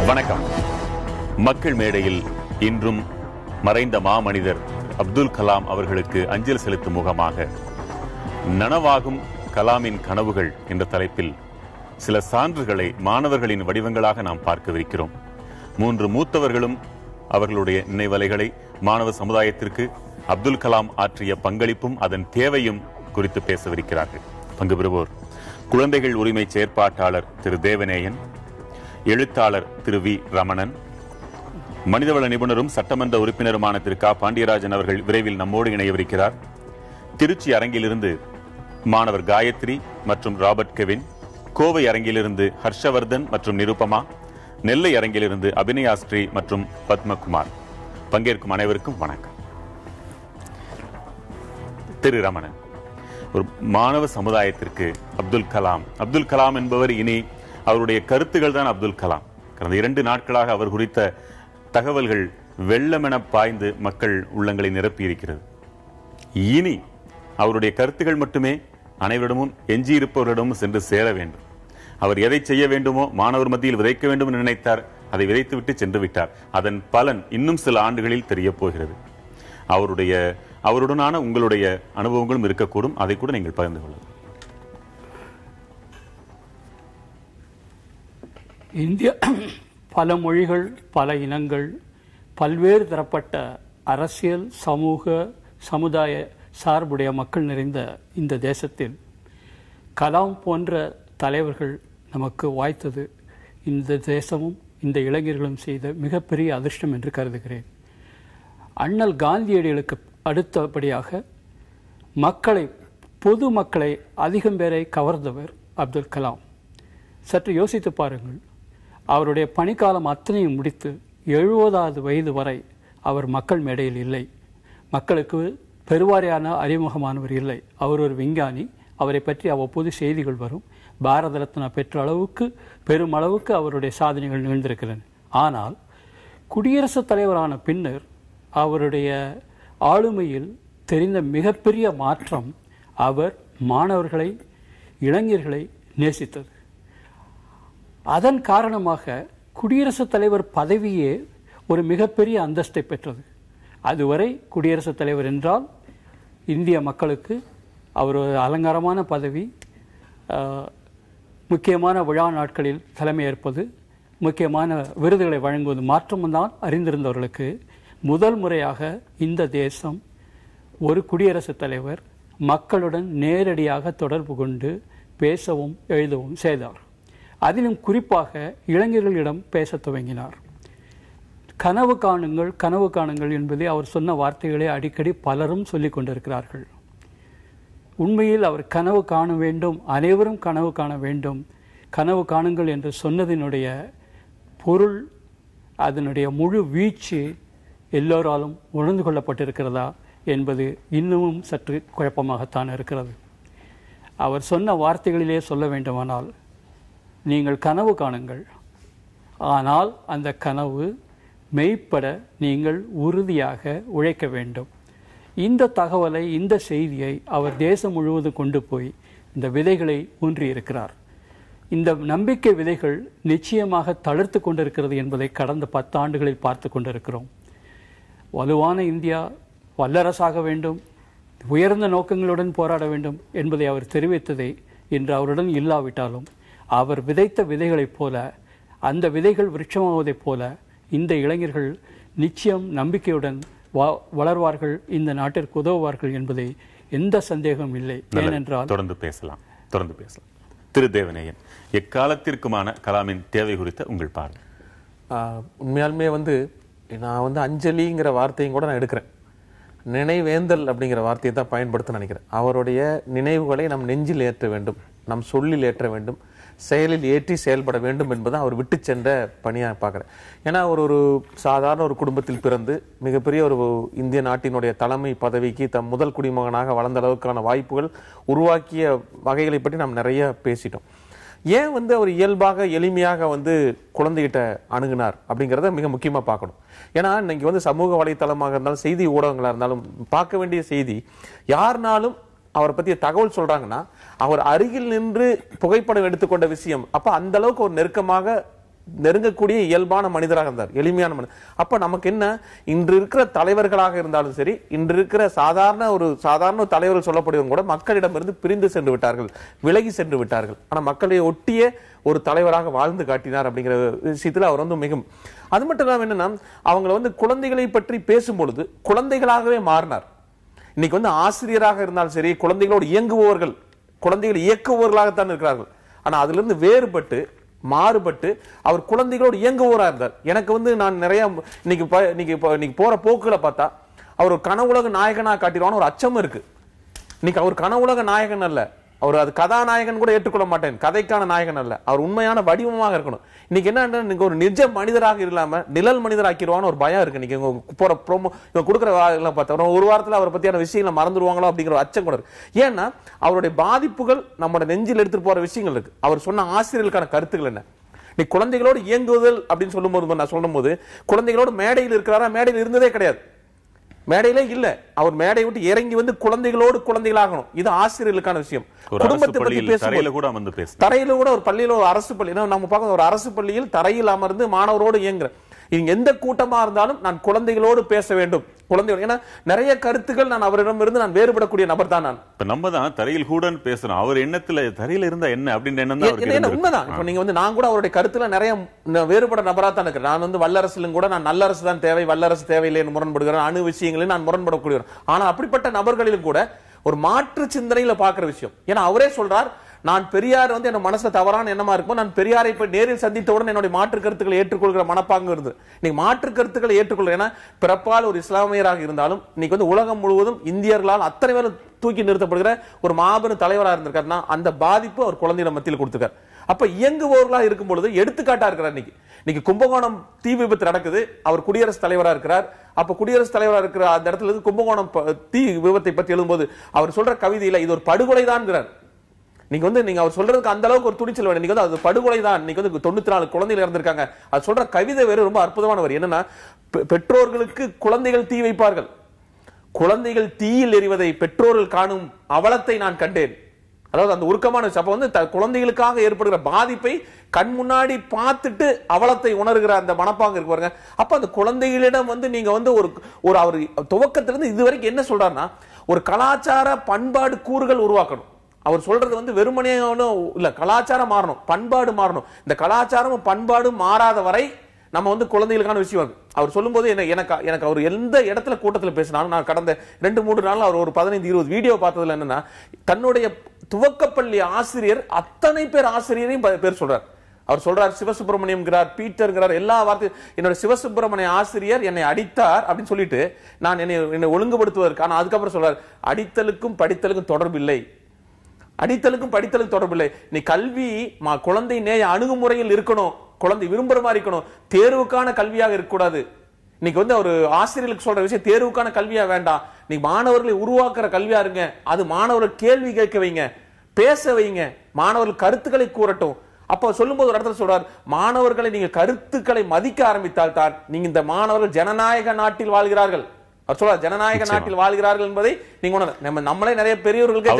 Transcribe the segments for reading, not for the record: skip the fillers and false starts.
வணக்கம். மக்கள் மேடையில் இன்றும் மறைந்த மாமனிதர் அப்துல் கலாம் அவர்களுக்கு அஞ்சலி செலுத்தும் முகமாக நனவாகும் கலாமின் கனவுகள் என்ற தலைப்பில் சில சான்றுகளை மாணவர்களின் வடிவங்களாக நாம் பார்க்கவிருக்கிறோம். 3 மூத்தவர்களும் அவர்களுடைய நினைவலைகளை மாணவ சமுதாயத்திற்கு அப்துல் கலாம் ஆற்றிய பங்களிப்பும் அதன் தேவையும் குறித்து பேசவிருக்கிறார்கள். பங்கு பெறுவோர் குழந்தைகள் உரிமை செயற்பாட்டாளர் திரு தேவநேயன், எழுத்தாளர் திரு வி ரமணன், மனிதவள நிபுணரும் சட்டமன்ற உறுப்பினருமான திரு க பாண்டியராஜன் அவர்கள் விரைவில் நம்மோடு இணையவிருக்கிறார். திருச்சி அரங்கிலிருந்து மாணவர் காயத்ரி மற்றும் ராபர்ட் கெவின், கோவை அரங்கிலிருந்து ஹர்ஷவர்தன் மற்றும் நிருபமா, நெல்லை அரங்கிலிருந்து அபிநயாஸ்ரீ மற்றும் பத்மகுமார். பங்கேற்கும் அனைவருக்கும் வணக்கம். திரு ரமணன், ஒரு மாணவ சமுதாயத்திற்கு அப்துல் கலாம் என்பவர் இனி அவருடைய கருத்துகள் தான் அப்துல் கலாம். கடந்த 2 நாட்களாக அவர் குறித்த தகவல்கள் வெள்ளமென பாய்ந்து மக்கள் உள்ளங்களை நிரப்பி இருக்கிறது. இனி அவருடைய கருத்துகள் மட்டுமே அனைவரிடமும் எஞ்சியிருப்பவர்களிடமும் சென்று சேர வேண்டும். அவர் எதை செய்ய வேண்டுமோ மாணவர் மத்தியில் விதைக்க வேண்டும் என்று நினைத்தார், அதை விதைத்துவிட்டு சென்று விட்டார். அதன் பலன் இன்னும் சில ஆண்டுகளில் தெரிய போகிறது. அவருடனான உங்களுடைய அனுபவங்களும் இருக்கக்கூடும், அதை கூட நீங்கள் பகிர்ந்து கொள்ளலாம். இந்தியா பல மொழிகள், பல இனங்கள், பல்வேறு தரப்பட்ட அரசியல், சமூக, சமுதாய சார்புடைய மக்கள் நிறைந்த இந்த தேசத்தில் கலாம் போன்ற தலைவர்கள் நமக்கு வாய்த்தது இந்த தேசமும் இந்த இளைஞர்களும் செய்த மிகப்பெரிய அதிர்ஷ்டம் என்று கருதுகிறேன். அண்ணல் காந்தியடிகளுக்கு அடுத்தபடியாக பொது மக்களை அதிகம் பேரை கவர்ந்தவர் அப்துல் கலாம். சற்று யோசித்து பாருங்கள். அவருடைய பணிக்காலம் அத்தனையும் முடித்து 70வது வயது வரை அவர் மக்கள் மேடையில் இல்லை. மக்களுக்கு பெருவாரியான அறிமுகமானவர் இல்லை. அவர் ஒரு விஞ்ஞானி. அவரை பற்றி அவ்வப்போது செய்திகள் வரும். பாரத ரத்னா பெற்ற பெருமளவுக்கு அவருடைய சாதனைகள் நிகழ்ந்திருக்கின்றன. ஆனால் குடியரசுத் தலைவரான பின்னர் அவருடைய ஆளுமையில் தெரிந்த மிகப்பெரிய மாற்றம் அவர் மாணவர்களை, இளைஞர்களை நேசித்தது. அதன் காரணமாக குடியரசுத் தலைவர் பதவியே ஒரு மிகப்பெரிய அந்தஸ்தை பெற்றது. அதுவரை குடியரசுத் தலைவர் என்றால் இந்திய மக்களுக்கு அவர் ஒரு அலங்காரமான பதவி, முக்கியமான விழா நாட்களில் தலைமையேற்பது, முக்கியமான விருதுகளை வழங்குவது மாற்றம்தான் அறிந்திருந்தவர்களுக்கு முதல் முறையாக இந்த தேசம் ஒரு குடியரசுத் தலைவர் மக்களுடன் நேரடியாக தொடர்பு கொண்டு பேசவும் எழுதவும் செய்தார். அதிலும் குறிப்பாக இளைஞர்களிடம் பேசத் துவங்கினார். கனவு காணுங்கள், கனவு காணுங்கள் என்பதை அவர் சொன்ன வார்த்தைகளை அடிக்கடி பலரும் சொல்லிக் கொண்டிருக்கிறார்கள். உண்மையில் அவர் கனவு காண வேண்டும், அனைவரும் கனவு காண வேண்டும், கனவு காணுங்கள் என்று சொன்னதினுடைய பொருள், அதனுடைய முழு வீச்சு எல்லோராலும் உணர்ந்து கொள்ளப்பட்டிருக்கிறதா என்பது இன்னமும் சற்று குழப்பமாகத்தான் இருக்கிறது. அவர் சொன்ன வார்த்தைகளிலே சொல்ல வேண்டுமானால், நீங்கள் கனவு காணுங்கள், ஆனால் அந்த கனவு மெய்ப்பட நீங்கள் உறுதியாக உழைக்க வேண்டும். இந்த தகவலை, இந்த செய்தியை அவர் தேசம் முழுவதும் கொண்டு போய் இந்த விதைகளை ஊன்றியிருக்கிறார். இந்த நம்பிக்கை விதைகள் நிச்சயமாக தளர்த்து கொண்டிருக்கிறது என்பதை கடந்த 10 ஆண்டுகளில் பார்த்து கொண்டிருக்கிறோம். வலுவான இந்தியா, வல்லரசாக வேண்டும், உயர்ந்த நோக்கங்களுடன் போராட வேண்டும் என்பதை அவர் தெரிவித்ததை இன்று அவருடன் இல்லாவிட்டாலும் அவர் விதைத்த விதைகளைப் போல, அந்த விதைகள் விருட்சமாவதைப் போல இந்த இளைஞர்கள் நிச்சயம் நம்பிக்கையுடன் வளர்வார்கள், இந்த நாட்டிற்கு உதவுவார்கள் என்பதை எந்த சந்தேகம் இல்லை. ஏனென்றால் தொடர்ந்து பேசலாம். திரு தேவநேயன், எக்காலத்திற்குமான கலாமின் தேவை குறித்த உங்கள் பார்வை. உண்மையாலுமே நான் அஞ்சலிங்கிற வார்த்தையும் கூட நான் எடுக்கிறேன். நினைவேந்தல் அப்படிங்கிற வார்த்தையை தான் பயன்படுத்த நினைக்கிறேன். அவருடைய நினைவுகளை நம் நெஞ்சில் ஏற்ற வேண்டும், நம் சொல்லில் ஏற்ற வேண்டும், செயலில் ஏற்றி செயல்பட வேண்டும் என்பதை அவர் விட்டு சென்ற பணியாக பார்க்குறேன். ஏன்னா ஒரு சாதாரண ஒரு குடும்பத்தில் பிறந்து மிகப்பெரிய ஒரு இந்திய நாட்டினுடைய தலைமை பதவிக்கு தம் முதல் குடிமகனாக வளர்ந்த அளவுக்கான வாய்ப்புகள் உருவாக்கிய வகைகளை பற்றி நாம் நிறைய பேசிட்டோம். ஏன் அவர் இயல்பாக எளிமையாக குழந்தைகிட்ட அணுகினார் அப்படிங்கிறத மிக முக்கியமாக பார்க்கணும். ஏன்னா இன்னைக்கு சமூக வலைத்தளமாக இருந்தாலும் செய்தி ஊடகங்களாக இருந்தாலும் பார்க்க வேண்டிய செய்தி, யாருனாலும் அவரை பற்றிய தகவல் சொல்றாங்கன்னா அவர் அருகில் நின்று புகைப்படம் எடுத்துக்கொண்ட விஷயம், அப்ப அந்த அளவுக்கு ஒரு நெருக்கமாக நெருங்கக்கூடிய இயல்பான மனிதராக இருந்தார், எளிமையான மனிதர். அப்ப நமக்கு என்ன, இன்று இருக்கிற தலைவர்களாக இருந்தாலும் சரி, இன்று இருக்கிற சாதாரண தலைவர்கள் சொல்லப்படுவதும் கூட மக்களிடமிருந்து பிரிந்து சென்று விட்டார்கள், விலகி சென்று விட்டார்கள். ஆனா மக்களை ஒட்டிய ஒரு தலைவராக வாழ்ந்து காட்டினார் அப்படிங்கிற விஷயத்துல அவர் வந்து மிகவும். அது மட்டும் இல்லாம என்னன்னா, அவங்களை குழந்தைகளை பற்றி பேசும்பொழுது குழந்தைகளாகவே மாறினார். இன்னைக்கு ஆசிரியராக இருந்தாலும் சரி, குழந்தைகளோடு இயங்குபவர்கள், குழந்தைகள் இயக்குபவர்களாகத்தான் இருக்கிறார்கள். ஆனா அதுல இருந்து வேறுபட்டு மாறுபட்டு அவர் குழந்தைகளோடு இயங்குவோரா இருந்தார். எனக்கு நான் நிறைய இன்னைக்கு போற போக்குகளை பார்த்தா அவர் ஒரு கனவுலக நாயகனா காட்டிடுவான்னு ஒரு அச்சம் இருக்கு. இன்னைக்கு அவர் கனவுலக நாயகன் அல்ல, அவர் அது கதாநாயகன் கூட ஏற்றுக்கொள்ள மாட்டேன், கதைக்கான நாயகன் அல்ல, அவர் உண்மையான வடிவமாக இருக்கணும். இன்னைக்கு என்ன, ஒரு நிஜ மனிதராக இல்லாம நிழல் மனிதராக்கிடுவான்னு ஒரு பயம் இருக்கு. இன்னைக்கு போற ப்ரோமோ கொடுக்குற பார்த்தா ஒரு வாரத்துல அவரை பத்தியான விஷயங்களை மறந்துடுவாங்களோ அப்படிங்கிற அச்சம் கூட இருக்கு. ஏன்னா அவருடைய பாதிப்புகள் நம்மளோட நெஞ்சில் எடுத்துட்டு போற விஷயங்கள் இருக்கு. அவர் சொன்ன ஆசிரியர்களுக்கான கருத்துக்கள் என்ன, நீ குழந்தைகளோடு இயங்குதல் அப்படின்னு சொல்லும்போது, நான் சொல்லும் போது குழந்தைகளோடு மேடையில் இருக்கிறாரா, மேடையில் இருந்ததே கிடையாது, மேடையிலே இல்ல. அவர் மேடை விட்டு இறங்கி குழந்தைகளோடு குழந்தைகளாகணும். இது ஆசிரியர்களுக்கான விஷயம். குடும்பத்தை பத்தி பேசும்போது தரையில கூட ஒரு பள்ளியில, ஒரு அரசு பள்ளி நம்ம பார்க்க, ஒரு அரசு பள்ளியில் தரையில் அமர்ந்து மாணவரோடு இயங்குற, இங்க எந்த கூட்டமா இருந்தாலும் நான் குழந்தைகளோடு பேச வேண்டும். குழந்தைகள், ஏன்னா நிறைய கருத்துக்கள் நான் அவரிடமிருந்து நான் வேறுபடக்கூடிய நபர் தான். நான் நம்ம தான் தரையில் கூட பேசுறோம், அவர் எண்ணத்துல தரையில இருந்தா என்ன அப்படின்ற எண்ணம் தான் உண்மைதான். இப்ப நீங்க நான் கூட அவருடைய கருத்துல நிறைய வேறுபட நபரா தான் இருக்கிறேன். நான் வல்லரசிலும் கூட நான் நல்லரசு தான் தேவை, வல்லரசு தேவையில்லை என்று முரண்படுகிறேன், அணு விஷயங்களில் நான் முரண்படக்கூடியவர். ஆனா அப்படிப்பட்ட நபர்களிலும் கூட ஒரு மாற்று சிந்தனையில பாக்குற விஷயம். ஏன்னா அவரே சொல்றார், நான் பெரியார் என் மனசுல தவறான எண்ணமா இருக்கும், நான் பெரியாரை போய் நேரில் சந்தித்தவுடன் என்னுடைய மாற்று கருத்துக்களை ஏற்றுக்கொள்கிற மனப்பாங்கு இருந்து நீங்க மாற்று கருத்துக்களை ஏற்றுக்கொள்கிற. ஏன்னா பிறப்பால் ஒரு இஸ்லாமியராக இருந்தாலும் இன்னைக்கு உலகம் முழுவதும் இந்தியர்களால் அத்தனை பேரும் தூக்கி நிறுத்தப்படுகிற ஒரு மாபெரும் தலைவராக இருந்திருக்காருன்னா அந்த பாதிப்பு அவர் குழந்தையிட மத்தியில் கொடுத்திருக்காரு. அப்ப இயங்குபவர்களா இருக்கும் பொழுது எடுத்துக்காட்டா இருக்கிறார். இன்னைக்கு கும்பகோணம் தீ விபத்து நடக்குது, அவர் குடியரசுத் தலைவரா இருக்கிறார். அப்ப குடியரசுத் தலைவரா இருக்கிற அந்த இடத்துல இருந்து கும்பகோணம் தீ விபத்தை பத்தி எழுதும்போது அவர் சொல்ற கவிதையில இது ஒரு படுகொலை தான். நீங்க அவர் சொல்றதுக்கு அந்த அளவுக்கு ஒரு துணிச்சல் வேணும். நீங்க அது படுகொலை தான். இன்னைக்கு 94 குழந்தைகள் இறந்திருக்காங்க. அது சொல்ற கவிதை வேறு ரொம்ப அற்புதமான வரி. என்னன்னா, பெற்றோர்களுக்கு குழந்தைகள் தீ வைப்பார்கள், குழந்தைகள் தீயில் எறிவதை பெற்றோர்கள் காணும் அவலத்தை நான் கண்டேன். அதாவது அந்த உருக்கமான அப்ப குழந்தைகளுக்காக ஏற்படுகிற பாதிப்பை கண் முன்னாடி பார்த்துட்டு அவலத்தை உணர்கிற அந்த மனப்பாங்க இருக்கு பாருங்க. அப்ப அந்த குழந்தைகளிடம் நீங்க ஒரு அவர் துவக்கத்திலிருந்து இதுவரைக்கும் என்ன சொல்றாருன்னா, ஒரு கலாச்சார பண்பாடு கூறுகள் உருவாக்கணும். அவர் சொல்றது வெறுமனே இல்ல, கலாச்சாரம் மாறணும், பண்பாடு மாறணும். இந்த கலாச்சாரமும் பண்பாடும் மாறாத வரை நம்ம குழந்தைகளுக்கான விஷயம் இருக்கு. அவர் சொல்லும் போது எனக்கு அவர் எந்த இடத்துல கூட்டத்தில் பேசினாலும், நான் கடந்த 2-3 நாள் அவர் ஒரு 15-20 வீடியோ பார்த்ததுல என்னன்னா, தன்னுடைய துவக்கப்பள்ளி ஆசிரியர் அத்தனை பேர் ஆசிரியரையும் பேர் சொல்றார். அவர் சொல்றார் சிவசுப்பிரமணியம், பீட்டர், எல்லா வார்த்தையும் என்னோட சிவசுப்பிரமணிய ஆசிரியர் என்னை அடித்தார் அப்படின்னு சொல்லிட்டு நான் என்னை ஒழுங்குபடுத்துவதற்கு. ஆனா அதுக்கப்புறம் சொல்றார், அடித்தலுக்கும் படித்தலுக்கும் தொடர்பு இல்லை, அடித்தலுக்கும் படித்தலுக்கும் தொடர்பில்லை. நீ கல்வி குழந்தை நேய அணுகுமுறையில் இருக்கணும், குழந்தை விரும்புற மாதிரி இருக்கணும், தேர்வுக்கான கல்வியாக இருக்கக்கூடாது. இன்னைக்கு ஒரு ஆசிரியர்களுக்கு சொல்ற விஷயம் தேர்வுக்கான கல்வியா வேண்டாம், நீ மாணவர்களை உருவாக்குற கல்வியா இருங்க. அது மாணவர்கள் கேள்வி கேட்க வைங்க, பேச வைங்க, மாணவர்கள் கருத்துக்களை கூறட்டும். அப்ப சொல்லும்போது ஒரு இடத்துல சொல்றார், மாணவர்களை நீங்க கருத்துக்களை மதிக்க ஆரம்பித்தால் தான் நீங்க இந்த மாணவர்கள் ஜனநாயக நாட்டில் வாழ்கிறார்கள். அவர் சொல்றார், ஜனநாயக நாட்டில் வாழ்கிறார்கள் என்பதை நீங்க நம்மளே நிறைய பெரியவர்களுக்கு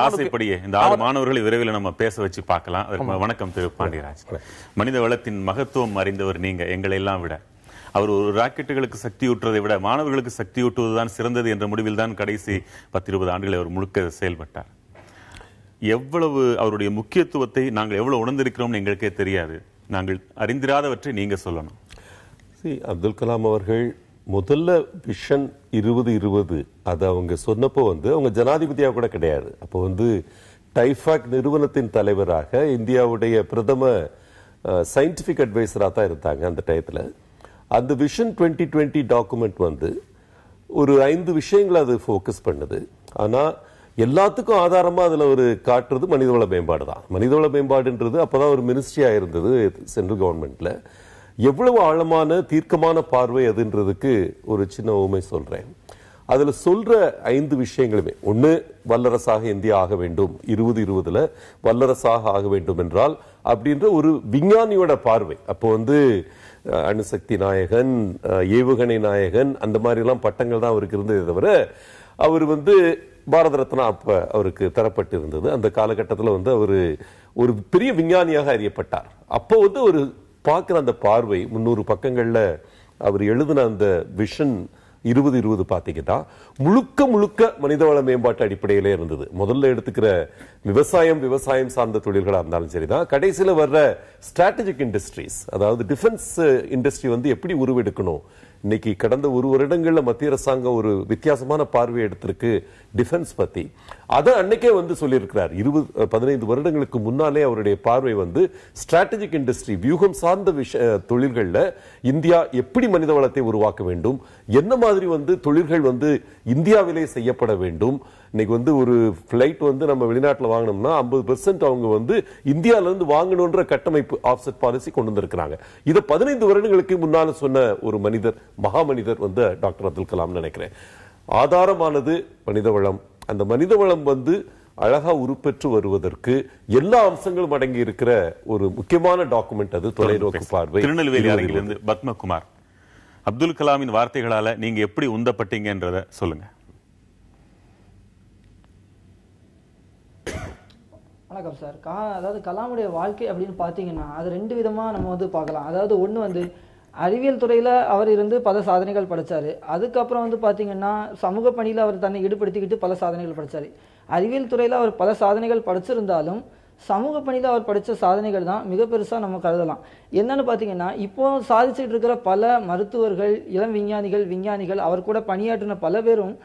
ஆசைப்படியே இந்த 6 மாணவர்களை விரைவில் நம்ம பேச வச்சு பார்க்கலாம். வணக்கம் திரு பாண்டியராஜ். மனித வளத்தின் மகத்துவம் அறிந்தவர் நீங்க எங்களை எல்லாம் விட. அவர் ஒரு ராக்கெட்டுகளுக்கு சக்தி ஊற்றுவதை விட மாணவர்களுக்கு சக்தி ஊட்டுவதுதான் சிறந்தது என்ற முடிவில் தான் கடைசி 10-20 ஆண்டுகளை அவர் முழுக்க செயல்பட்டார். எவ்வளவு அவருடைய முக்கியத்துவத்தை நாங்கள் எவ்வளவு உணர்ந்திருக்கிறோம் எங்களுக்கே தெரியாது. நாங்கள் அறிந்திராதவற்றை நீங்க சொல்லணும். அப்துல் கலாம் அவர்கள் முதல்ல விஷன் 2020 அது அவங்க சொன்னப்போ அவங்க ஜனாதிபதியாக கூட கிடையாது. அப்போ டைஃபாக் நிறுவனத்தின் தலைவராக இந்தியாவுடைய பிரதம சயின்டிபிக் அட்வைசரா தான் இருந்தாங்க அந்த டயத்துல. அந்த விஷன் 2020 டாக்குமெண்ட் ஒரு 5 விஷயங்களை அது ஃபோக்கஸ் பண்ணுது. ஆனா எல்லாத்துக்கும் ஆதாரமா அதுல ஒரு காட்டுறது மனிதவள மேம்பாடு தான். மனிதவள மேம்பாடுன்றது அப்பதான் ஒரு மினிஸ்ட்ரியா இருந்தது சென்ட்ரல் கவர்மெண்ட்ல. எவ்வளவு ஆழமான தீர்க்கமான பார்வை அதுன்றதுக்கு ஒரு சின்ன உண்மை சொல்றேன். அதுல சொல்ற 5 விஷயங்களுமே, ஒண்ணு, வல்லரசாக இந்தியா ஆக வேண்டும், 2020 வல்லரசாக ஆக வேண்டும் என்றால் அப்படின்ற ஒரு விஞ்ஞானியோட பார்வை. அப்போ அணுசக்தி நாயகன், ஏவுகணை நாயகன், அந்த மாதிரி எல்லாம் பட்டங்கள் தான் அவருக்கு இருந்ததே தவிர அவர் பாரத ரத்னா அப்ப அவருக்கு தரப்பட்டிருந்தது. அந்த காலகட்டத்தில் அவர் ஒரு பெரிய விஞ்ஞானியாக அறியப்பட்டார். அப்போ வந்து ஒரு பார்க்கிற அந்த பார்வை 300 பக்கங்கள்ல அவர் எழுதின அந்த விஷன் 2020 பாத்தீங்கன்னா முழுக்க மனிதவள மேம்பாட்டு அடிப்படையிலே இருந்தது. முதல்ல எடுத்துக்கிற விவசாயம் சார்ந்த தொழில்களா இருந்தாலும் சரிதான், கடைசியில வர்ற ஸ்ட்ராட்டஜிக் இண்டஸ்ட்ரீஸ், அதாவது டிஃபென்ஸ் இண்டஸ்ட்ரி வந்து எப்படி உருவெடுக்கணும். இன்னைக்கு கடந்த ஒரு வருடங்கள்ல மத்திய அரசாங்கம் ஒரு வித்தியாசமான பார்வை எடுத்திருக்கு டிஃபென்ஸ் பத்தி. அதை அன்னைக்கே வந்து சொல்லியிருக்கிறார். 15 வருடங்களுக்கு முன்னாலே அவருடைய பார்வை வந்து ஸ்ட்ராட்டஜிக் இண்டஸ்ட்ரி, வியூகம் சார்ந்த தொழில்கள்ல இந்தியா எப்படி மனித வளத்தை உருவாக்க வேண்டும், என்ன மாதிரி வந்து தொழில்கள் வந்து இந்தியாவிலே செய்யப்பட வேண்டும். இன்னைக்கு வந்து ஒரு பிளைட் வந்து நம்ம வெளிநாட்டில் வாங்கணும்னா 50% அவங்க வந்து இந்தியால இருந்து வாங்கணும்ன்ற கட்டமைப்பு ஆஃப்செட் பாலிசி கொண்டு வந்திருக்கிறாங்க. இதை 15 வருடங்களுக்கு முன்னால சொன்ன ஒரு மனிதர், மகா மனிதர் வந்து டாக்டர் அப்துல் கலாம் நினைக்கிறேன். ஆதாரமானது மனித வளம். அந்த மனித வளம் வந்து அழகா உருப்பெற்று வருவதற்கு எல்லா அம்சங்களும் அடங்கி இருக்கிற ஒரு முக்கியமான டாக்குமெண்ட் அது தொலைநோக்கு பார்வை. திருநெல்வேலி அருகிலிருந்து பத்மகுமார், அப்துல் கலாமின் வார்த்தைகளால நீங்க எப்படி உந்தப்பட்டீங்கன்றத சொல்லுங்க. வணக்கம் சார். அதாவது கலாமுடைய வாழ்க்கை அப்படின்னு பார்த்தீங்கன்னா அது 2 விதமாக நம்ம வந்து பார்க்கலாம். அதாவது ஒன்று வந்து அறிவியல் துறையில் அவர் இருந்து பல சாதனைகள் படைச்சார். அதுக்கப்புறம் வந்து பார்த்தீங்கன்னா சமூக பணியில் அவர் தன்னை ஈடுபடுத்திக்கிட்டு பல சாதனைகள் படைச்சார். அறிவியல் துறையில் அவர் பல சாதனைகள் படைச்சிருந்தாலும் சமூக பணியில் அவர் படித்த சாதனைகள் தான் மிக பெருசாக நம்ம கருதலாம். என்னன்னு பார்த்தீங்கன்னா இப்போ சாதிச்சுட்டு இருக்கிற பல மருத்துவர்கள், இளம் விஞ்ஞானிகள் அவர் கூட பணியாற்றின பல பேரும்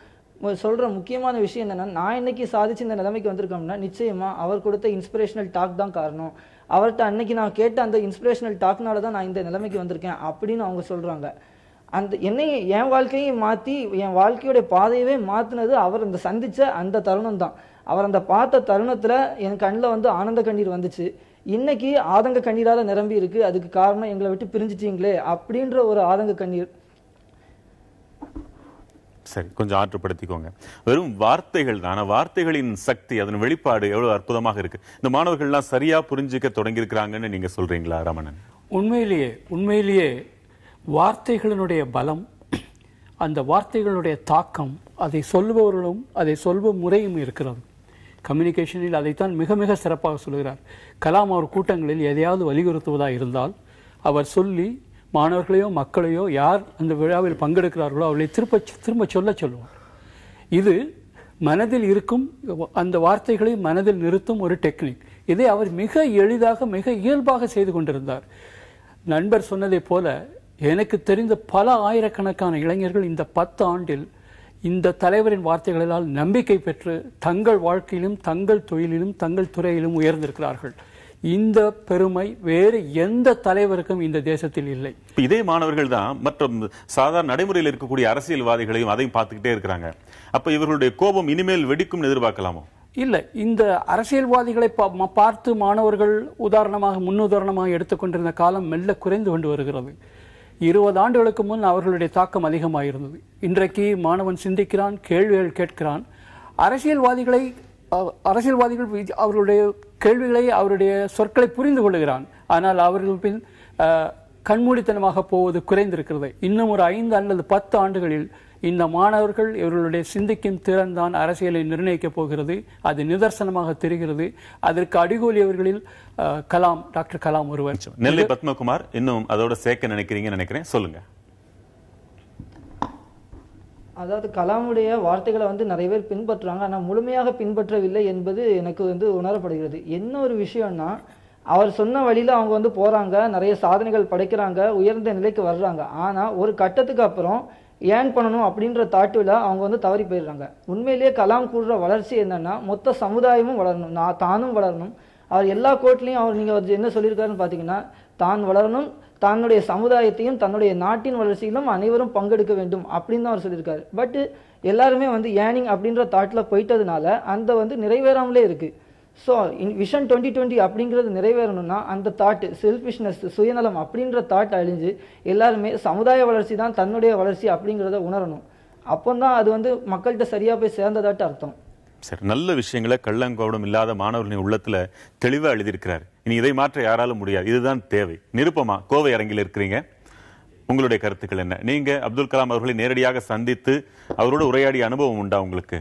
சொல்ற முக்கியமான விஷயம் என்னன்னா, நான் இன்னைக்கு சாதிச்சு இந்த நிலைமைக்கு வந்திருக்கோம்னா நிச்சயமா அவர் கொடுத்த இன்ஸ்பிரேஷனல் டாக் தான் காரணம். அவர்கிட்ட அன்னைக்கு நான் கேட்ட அந்த இன்ஸ்பிரேஷனல் டாக்னால தான் நான் இந்த நிலைமைக்கு வந்திருக்கேன் அப்படின்னு அவங்க சொல்றாங்க. அந்த என் வாழ்க்கையை மாற்றி என் வாழ்க்கையோட பாதையவே மாற்றினது அவர் அந்த சந்திச்ச அந்த தருணம் தான். அவர் அந்த பார்த்த தருணத்தில் என் கண்ணில் வந்து ஆனந்த கண்ணீர் வந்துச்சு. இன்னைக்கு ஆதங்க கண்ணீரால் நிரம்பி இருக்கு. அதுக்கு காரணம் எங்களை விட்டு பிரிஞ்சிட்டீங்களே அப்படின்ற ஒரு ஆதங்க கண்ணீர். சரி, கொஞ்சம் ஆற்றுப்படுத்திக்கோங்க. வெறும் வார்த்தைகள் தான், வார்த்தைகளின் சக்தி, அதன் வெளிப்பாடு எவ்வளவு அற்புதமாக இருக்கு. இந்த மாணவர்கள்லாம் சரியா புரிஞ்சுக்க தொடங்கி இருக்கிறாங்கன்னு நீங்க சொல்றீங்களா ரமணன்? உண்மையிலேயே வார்த்தைகளினுடைய பலம், அந்த வார்த்தைகளுடைய தாக்கம், அதை சொல்பவர்களும் அதை சொல்லும் முறையும் இருக்கிறது. கம்யூனிகேஷனில் அதைத்தான் மிக மிக சிறப்பாக சொல்கிறார். கலாம் அவர் கூட்டங்களில் எதையாவது வலியுறுத்துவதாக இருந்தால் அவர் சொல்லி மாணவர்களையோ மக்களையோ யார் அந்த விழாவில் பங்கெடுக்கிறார்களோ அவர்களை திரும்ப சொல்லுவார். இது மனதில் இருக்கும் அந்த வார்த்தைகளை மனதில் நிறுத்தும் ஒரு டெக்னிக். இதை அவர் மிக எளிதாக மிக இயல்பாக செய்து கொண்டிருந்தார். நண்பர் சொன்னதை போல எனக்கு தெரிந்த பல ஆயிரக்கணக்கான இளைஞர்கள் இந்த 10 ஆண்டில் இந்த தலைவரின் வார்த்தைகளால் நம்பிக்கை பெற்று தங்கள் வாழ்க்கையிலும் தங்கள் தொழிலிலும் தங்கள் துறையிலும் உயர்ந்திருக்கிறார்கள். இந்த பெருமை வேறு எந்த தலைவருக்கும் இந்த தேசத்தில் இல்லை. இதே மாணவர்கள் தான் மற்றும் சாதாரண நடைமுறையில் இருக்கக்கூடிய அரசியல்வாதிகளையும் அதையும் பார்த்துக்கிட்டே இருக்கிறாங்க. அப்ப இவர்களுடைய கோபம் இனிமேல் வெடிக்கும் எதிர்பார்க்கலாமோ? இல்லை, இந்த அரசியல்வாதிகளை பார்த்து மாணவர்கள் முன்னுதாரணமாக எடுத்துக்கொண்டிருந்த காலம் மெல்ல குறைந்து கொண்டு வருகிறது. 20 ஆண்டுகளுக்கு முன் அவர்களுடைய தாக்கம் அதிகமாக இருந்தது. இன்றைக்கு மாணவன் சிந்திக்கிறான், கேள்விகள் கேட்கிறான். அரசியல்வாதிகள் அவருடைய கேள்விகளை, அவருடைய சொற்களை புரிந்து கொள்கிறான். ஆனால் அவர்கள் பின் கண்மூடித்தனமாக போவது குறைந்திருக்கிறது. இன்னும் ஒரு 5 அல்லது 10 ஆண்டுகளில் இந்த மாணவர்கள் இவர்களுடைய சிந்திக்கும் திறன் தான் அரசியலை நிர்ணயிக்கப் போகிறது. அது நிதர்சனமாக தெரிகிறது. அதற்கு அடிகோலியவர்களில் டாக்டர் கலாம் ஒருவர். நெல்லை பத்மகுமார், இன்னும் அதோட சேர்க்க நினைக்கிறேன், சொல்லுங்க. அதாவது கலாமுடைய வார்த்தைகளை வந்து நிறைய பேர் பின்பற்றுறாங்க, ஆனால் முழுமையாக பின்பற்றவில்லை என்பது எனக்கு வந்து உணரப்படுகிறது. என்ன ஒரு விஷயம்னா, அவர் சொன்ன வழியில் அவங்க வந்து போகிறாங்க, நிறைய சாதனைகள் படைக்கிறாங்க, உயர்ந்த நிலைக்கு வர்றாங்க. ஆனால் ஒரு கட்டத்துக்கு அப்புறம் ஏன் பண்ணணும் அப்படின்ற தாட்டுல அவங்க வந்து தவறி போயிடுறாங்க. உண்மையிலேயே கலாம் கூடுற வளர்ச்சி என்னன்னா, மொத்த சமுதாயமும் வளரணும், தானும் வளரணும். அவர் எல்லா கோட்லையும் அவர் என்ன சொல்லியிருக்காருன்னு பார்த்தீங்கன்னா, தான் வளரணும், தன்னுடைய சமுதாயத்தையும் தன்னுடைய நாட்டின் வளர்ச்சியிலும் அனைவரும் பங்கெடுக்க வேண்டும் அப்படின்னு தான் அவர் சொல்லியிருக்காரு. பட் எல்லாருமே வந்து ஏனிங் அப்படின்ற தாட்டில் போயிட்டதுனால அந்த வந்து நிறைவேறாமலே இருக்கு. ஸோ விஷன் 2020 அப்படிங்கிறது நிறைவேறணும்னா அந்த தாட்டு, செல்ஃபிஷ்னஸ், சுயநலம் அப்படின்ற தாட் அழிஞ்சு எல்லாருமே சமுதாய வளர்ச்சி தான் தன்னுடைய வளர்ச்சி அப்படிங்கிறத உணரணும். அப்போ தான் அது வந்து மக்கள்கிட்ட சரியா போய் சேர்ந்ததாட்டு அர்த்தம். சரி, நல்ல விஷயங்களை கள்ளங்கோடம் இல்லாத மாணவர்களின் உள்ளத்துல தெளிவா எழுதியிருக்கிறார். இனி இதை மாற்ற யாராலும் முடியாது. இதுதான் தேவை. நிருப்பமா, கோவை அரங்கில் இருக்கிறீங்க, உங்களுடைய கருத்துக்கள் என்ன? நீங்க அப்துல் கலாம் அவர்களை நேரடியாக சந்தித்து அவரோட உரையாடிய அனுபவம் உண்டா உங்களுக்கு?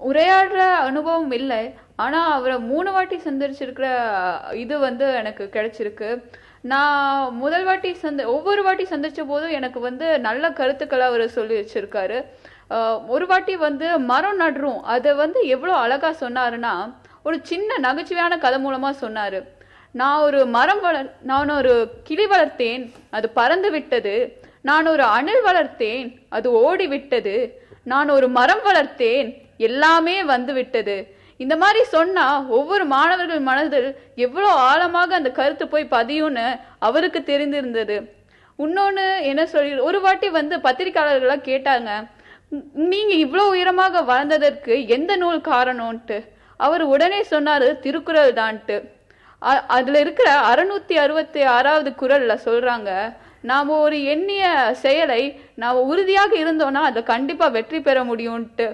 உரையாடுற அனுபவம் இல்லை. ஆனா அவரை 3 வாட்டி சந்திச்சிருக்கிற இது எனக்கு கிடைச்சிருக்கு. நான் முதல் வாட்டி ஒவ்வொரு வாட்டி சந்திச்ச போதும் எனக்கு நல்ல கருத்துக்களை அவர் சொல்லி வச்சிருக்காரு. ஒரு வாட்டி மரம் நடுறோம், அதை எவ்வளோ அழகா சொன்னாருன்னா, ஒரு சின்ன நகைச்சுவையான கதை மூலமா சொன்னாரு. நான் ஒரு கிளி வளர்த்தேன், அது பறந்து விட்டது. நான் ஒரு அணில் வளர்த்தேன், அது ஓடி விட்டது. நான் ஒரு மரம் வளர்த்தேன், எல்லாமே வந்து விட்டது. இந்த மாதிரி சொன்னா ஒவ்வொரு மாணவர்கள் மனதில் எவ்வளோ ஆழமாக அந்த கருத்து போய் பதியும்னு அவருக்கு தெரிந்திருந்தது. இன்னொன்னு என்ன சொல்லி, ஒரு வாட்டி பத்திரிகையாளர்களாக கேட்டாங்க, நீங்க இவ்வளோ உயரமாக வளர்ந்ததற்கு எந்த நூல் காரணம்ட்டு. அவர் உடனே சொன்னாரு, திருக்குறள் தான்ட்டு. அதுல இருக்கிற 666வது குறள்ல சொல்றாங்க, நாம ஒரு எண்ணிய செயலை நாம உறுதியாக இருந்தோம்னா அதை கண்டிப்பா வெற்றி பெற முடியும்ட்டு.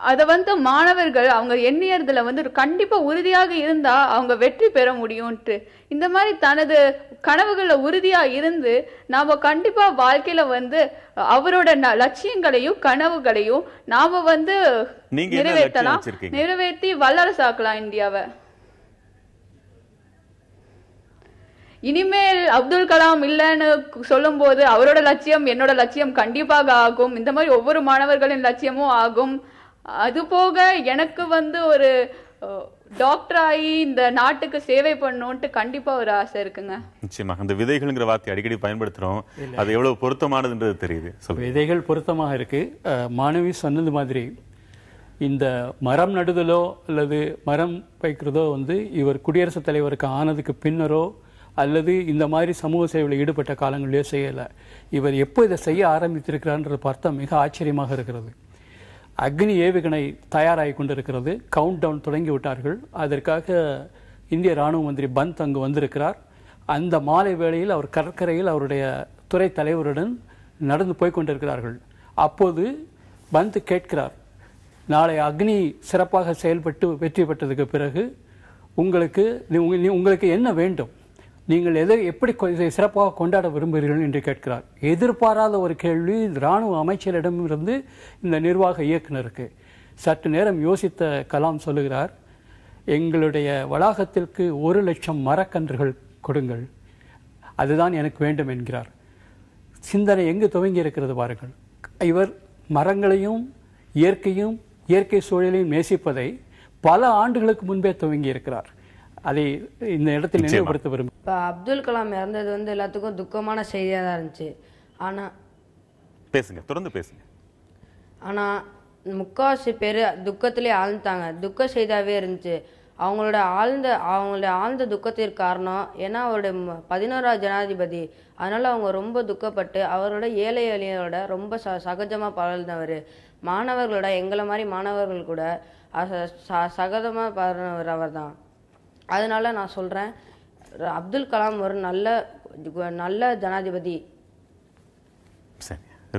அதை மாணவர்கள் அவங்க எண்ணியதுல கண்டிப்பா உறுதியாக இருந்தா அவங்க வெற்றி பெற முடியும்ட்டு. இந்த மாதிரி தனது கனவுகள்ல உறுதியா இருந்து நாம கண்டிப்பா வாழ்க்கையில அவரோட லட்சியங்களையும் கனவுகளையும் நாம நிறைவேற்றலாம், நிறைவேற்றி வல்லரசாக்கலாம் இந்தியாவை. இனிமேல் அப்துல் கலாம் இல்லைன்னு சொல்லும் போது அவரோட லட்சியம் என்னோட லட்சியம் கண்டிப்பாக ஆகும். இந்த மாதிரி ஒவ்வொரு மாணவர்களின் லட்சியமும் ஆகும். அது போக எனக்கு ஒரு டாக்டர் ஆகி இந்த நாட்டுக்கு சேவை பண்ணணும்ட்டு கண்டிப்பா ஒரு ஆசை இருக்குங்க. நிச்சயமா அந்த விதைகள்ங்கிற வார்த்தை அடிக்கடி பயன்படுத்துறோம், அது எவ்வளவு பொருத்தமானதுன்றது தெரியுது. விதைகள் பொருத்தமாக இருக்கு. மாணவி சொன்னது மாதிரி இந்த மரம் நடுதலோ அல்லது மரம் வைக்கிறதோ இவர் குடியரசுத் தலைவருக்கு ஆனதுக்கு பின்னரோ அல்லது இந்த மாதிரி சமூக சேவையில் ஈடுபட்ட காலங்களிலேயோ செய்யலை. இவர் எப்போ இதை செய்ய ஆரம்பித்திருக்கிறார்ன்றது பார்த்தா மிக ஆச்சரியமாக இருக்கிறது. அக்னி ஏவுகணை தயாராகி கொண்டிருக்கிறது, கவுண்ட் டவுன் தொடங்கி விட்டார்கள். அதற்காக இந்திய ராணுவ மந்திரி பந்த் அங்கு வந்திருக்கிறார். அந்த மாலை வேளையில் அவர் கடற்கரையில் அவருடைய துறை தலைவருடன் நடந்து போய்கொண்டிருக்கிறார்கள். அப்போது பந்த் கேட்கிறார், நாளை அக்னி சிறப்பாக செயல்பட்டு வெற்றி பெற்றதுக்கு பிறகு உங்களுக்கு என்ன வேண்டும், நீங்கள் எப்படி சிறப்பாக கொண்டாட விரும்புகிறீர்கள் என்று கேட்கிறார். எதிர்பாராத ஒரு கேள்வி இராணுவ அமைச்சரிடமிருந்து இந்த நிர்வாக இயக்குநருக்கு. சற்று நேரம் யோசித்த கலாம் சொல்லுகிறார், எங்களுடைய வளாகத்திற்கு 1,00,000 மரக்கன்றுகள் கொடுங்கள், அதுதான் எனக்கு வேண்டும் என்கிறார். சிந்தனை எங்கு துவங்கி இருக்கிறது பாருங்கள். இவர் மரங்களையும் இயற்கை சூழலையும் நேசிப்பதை பல ஆண்டுகளுக்கு முன்பே துவங்கி இருக்கிறார். அதை இந்த இடத்தில் நினைவுபடுத்த விரும்புகிறேன். இப்போ அப்துல் கலாம் இறந்தது எல்லாத்துக்கும் துக்கமான செய்தியாக தான் இருந்துச்சு. தொடர்ந்து பேசுங்க. ஆனால் முக்காவாசி பேர் துக்கத்திலே ஆழ்ந்தாங்க, துக்க செய்தியாகவே இருந்துச்சு. அவங்களுடைய ஆழ்ந்த துக்கத்திற்கு காரணம் ஏன்னா அவருடைய 11வது ஜனாதிபதி, அதனால அவங்க ரொம்ப துக்கப்பட்டு அவரோட ஏழை எளியோட ரொம்ப சகஜமாக பழகினவர். மாணவர்களோட எங்களை மாதிரி மாணவர்கள் கூட சகஜமாக பழகினவர் அவர் தான். அதனால நான் சொல்றேன், அப்துல் கலாம் ஒரு நல்ல ஜனாதிபதி.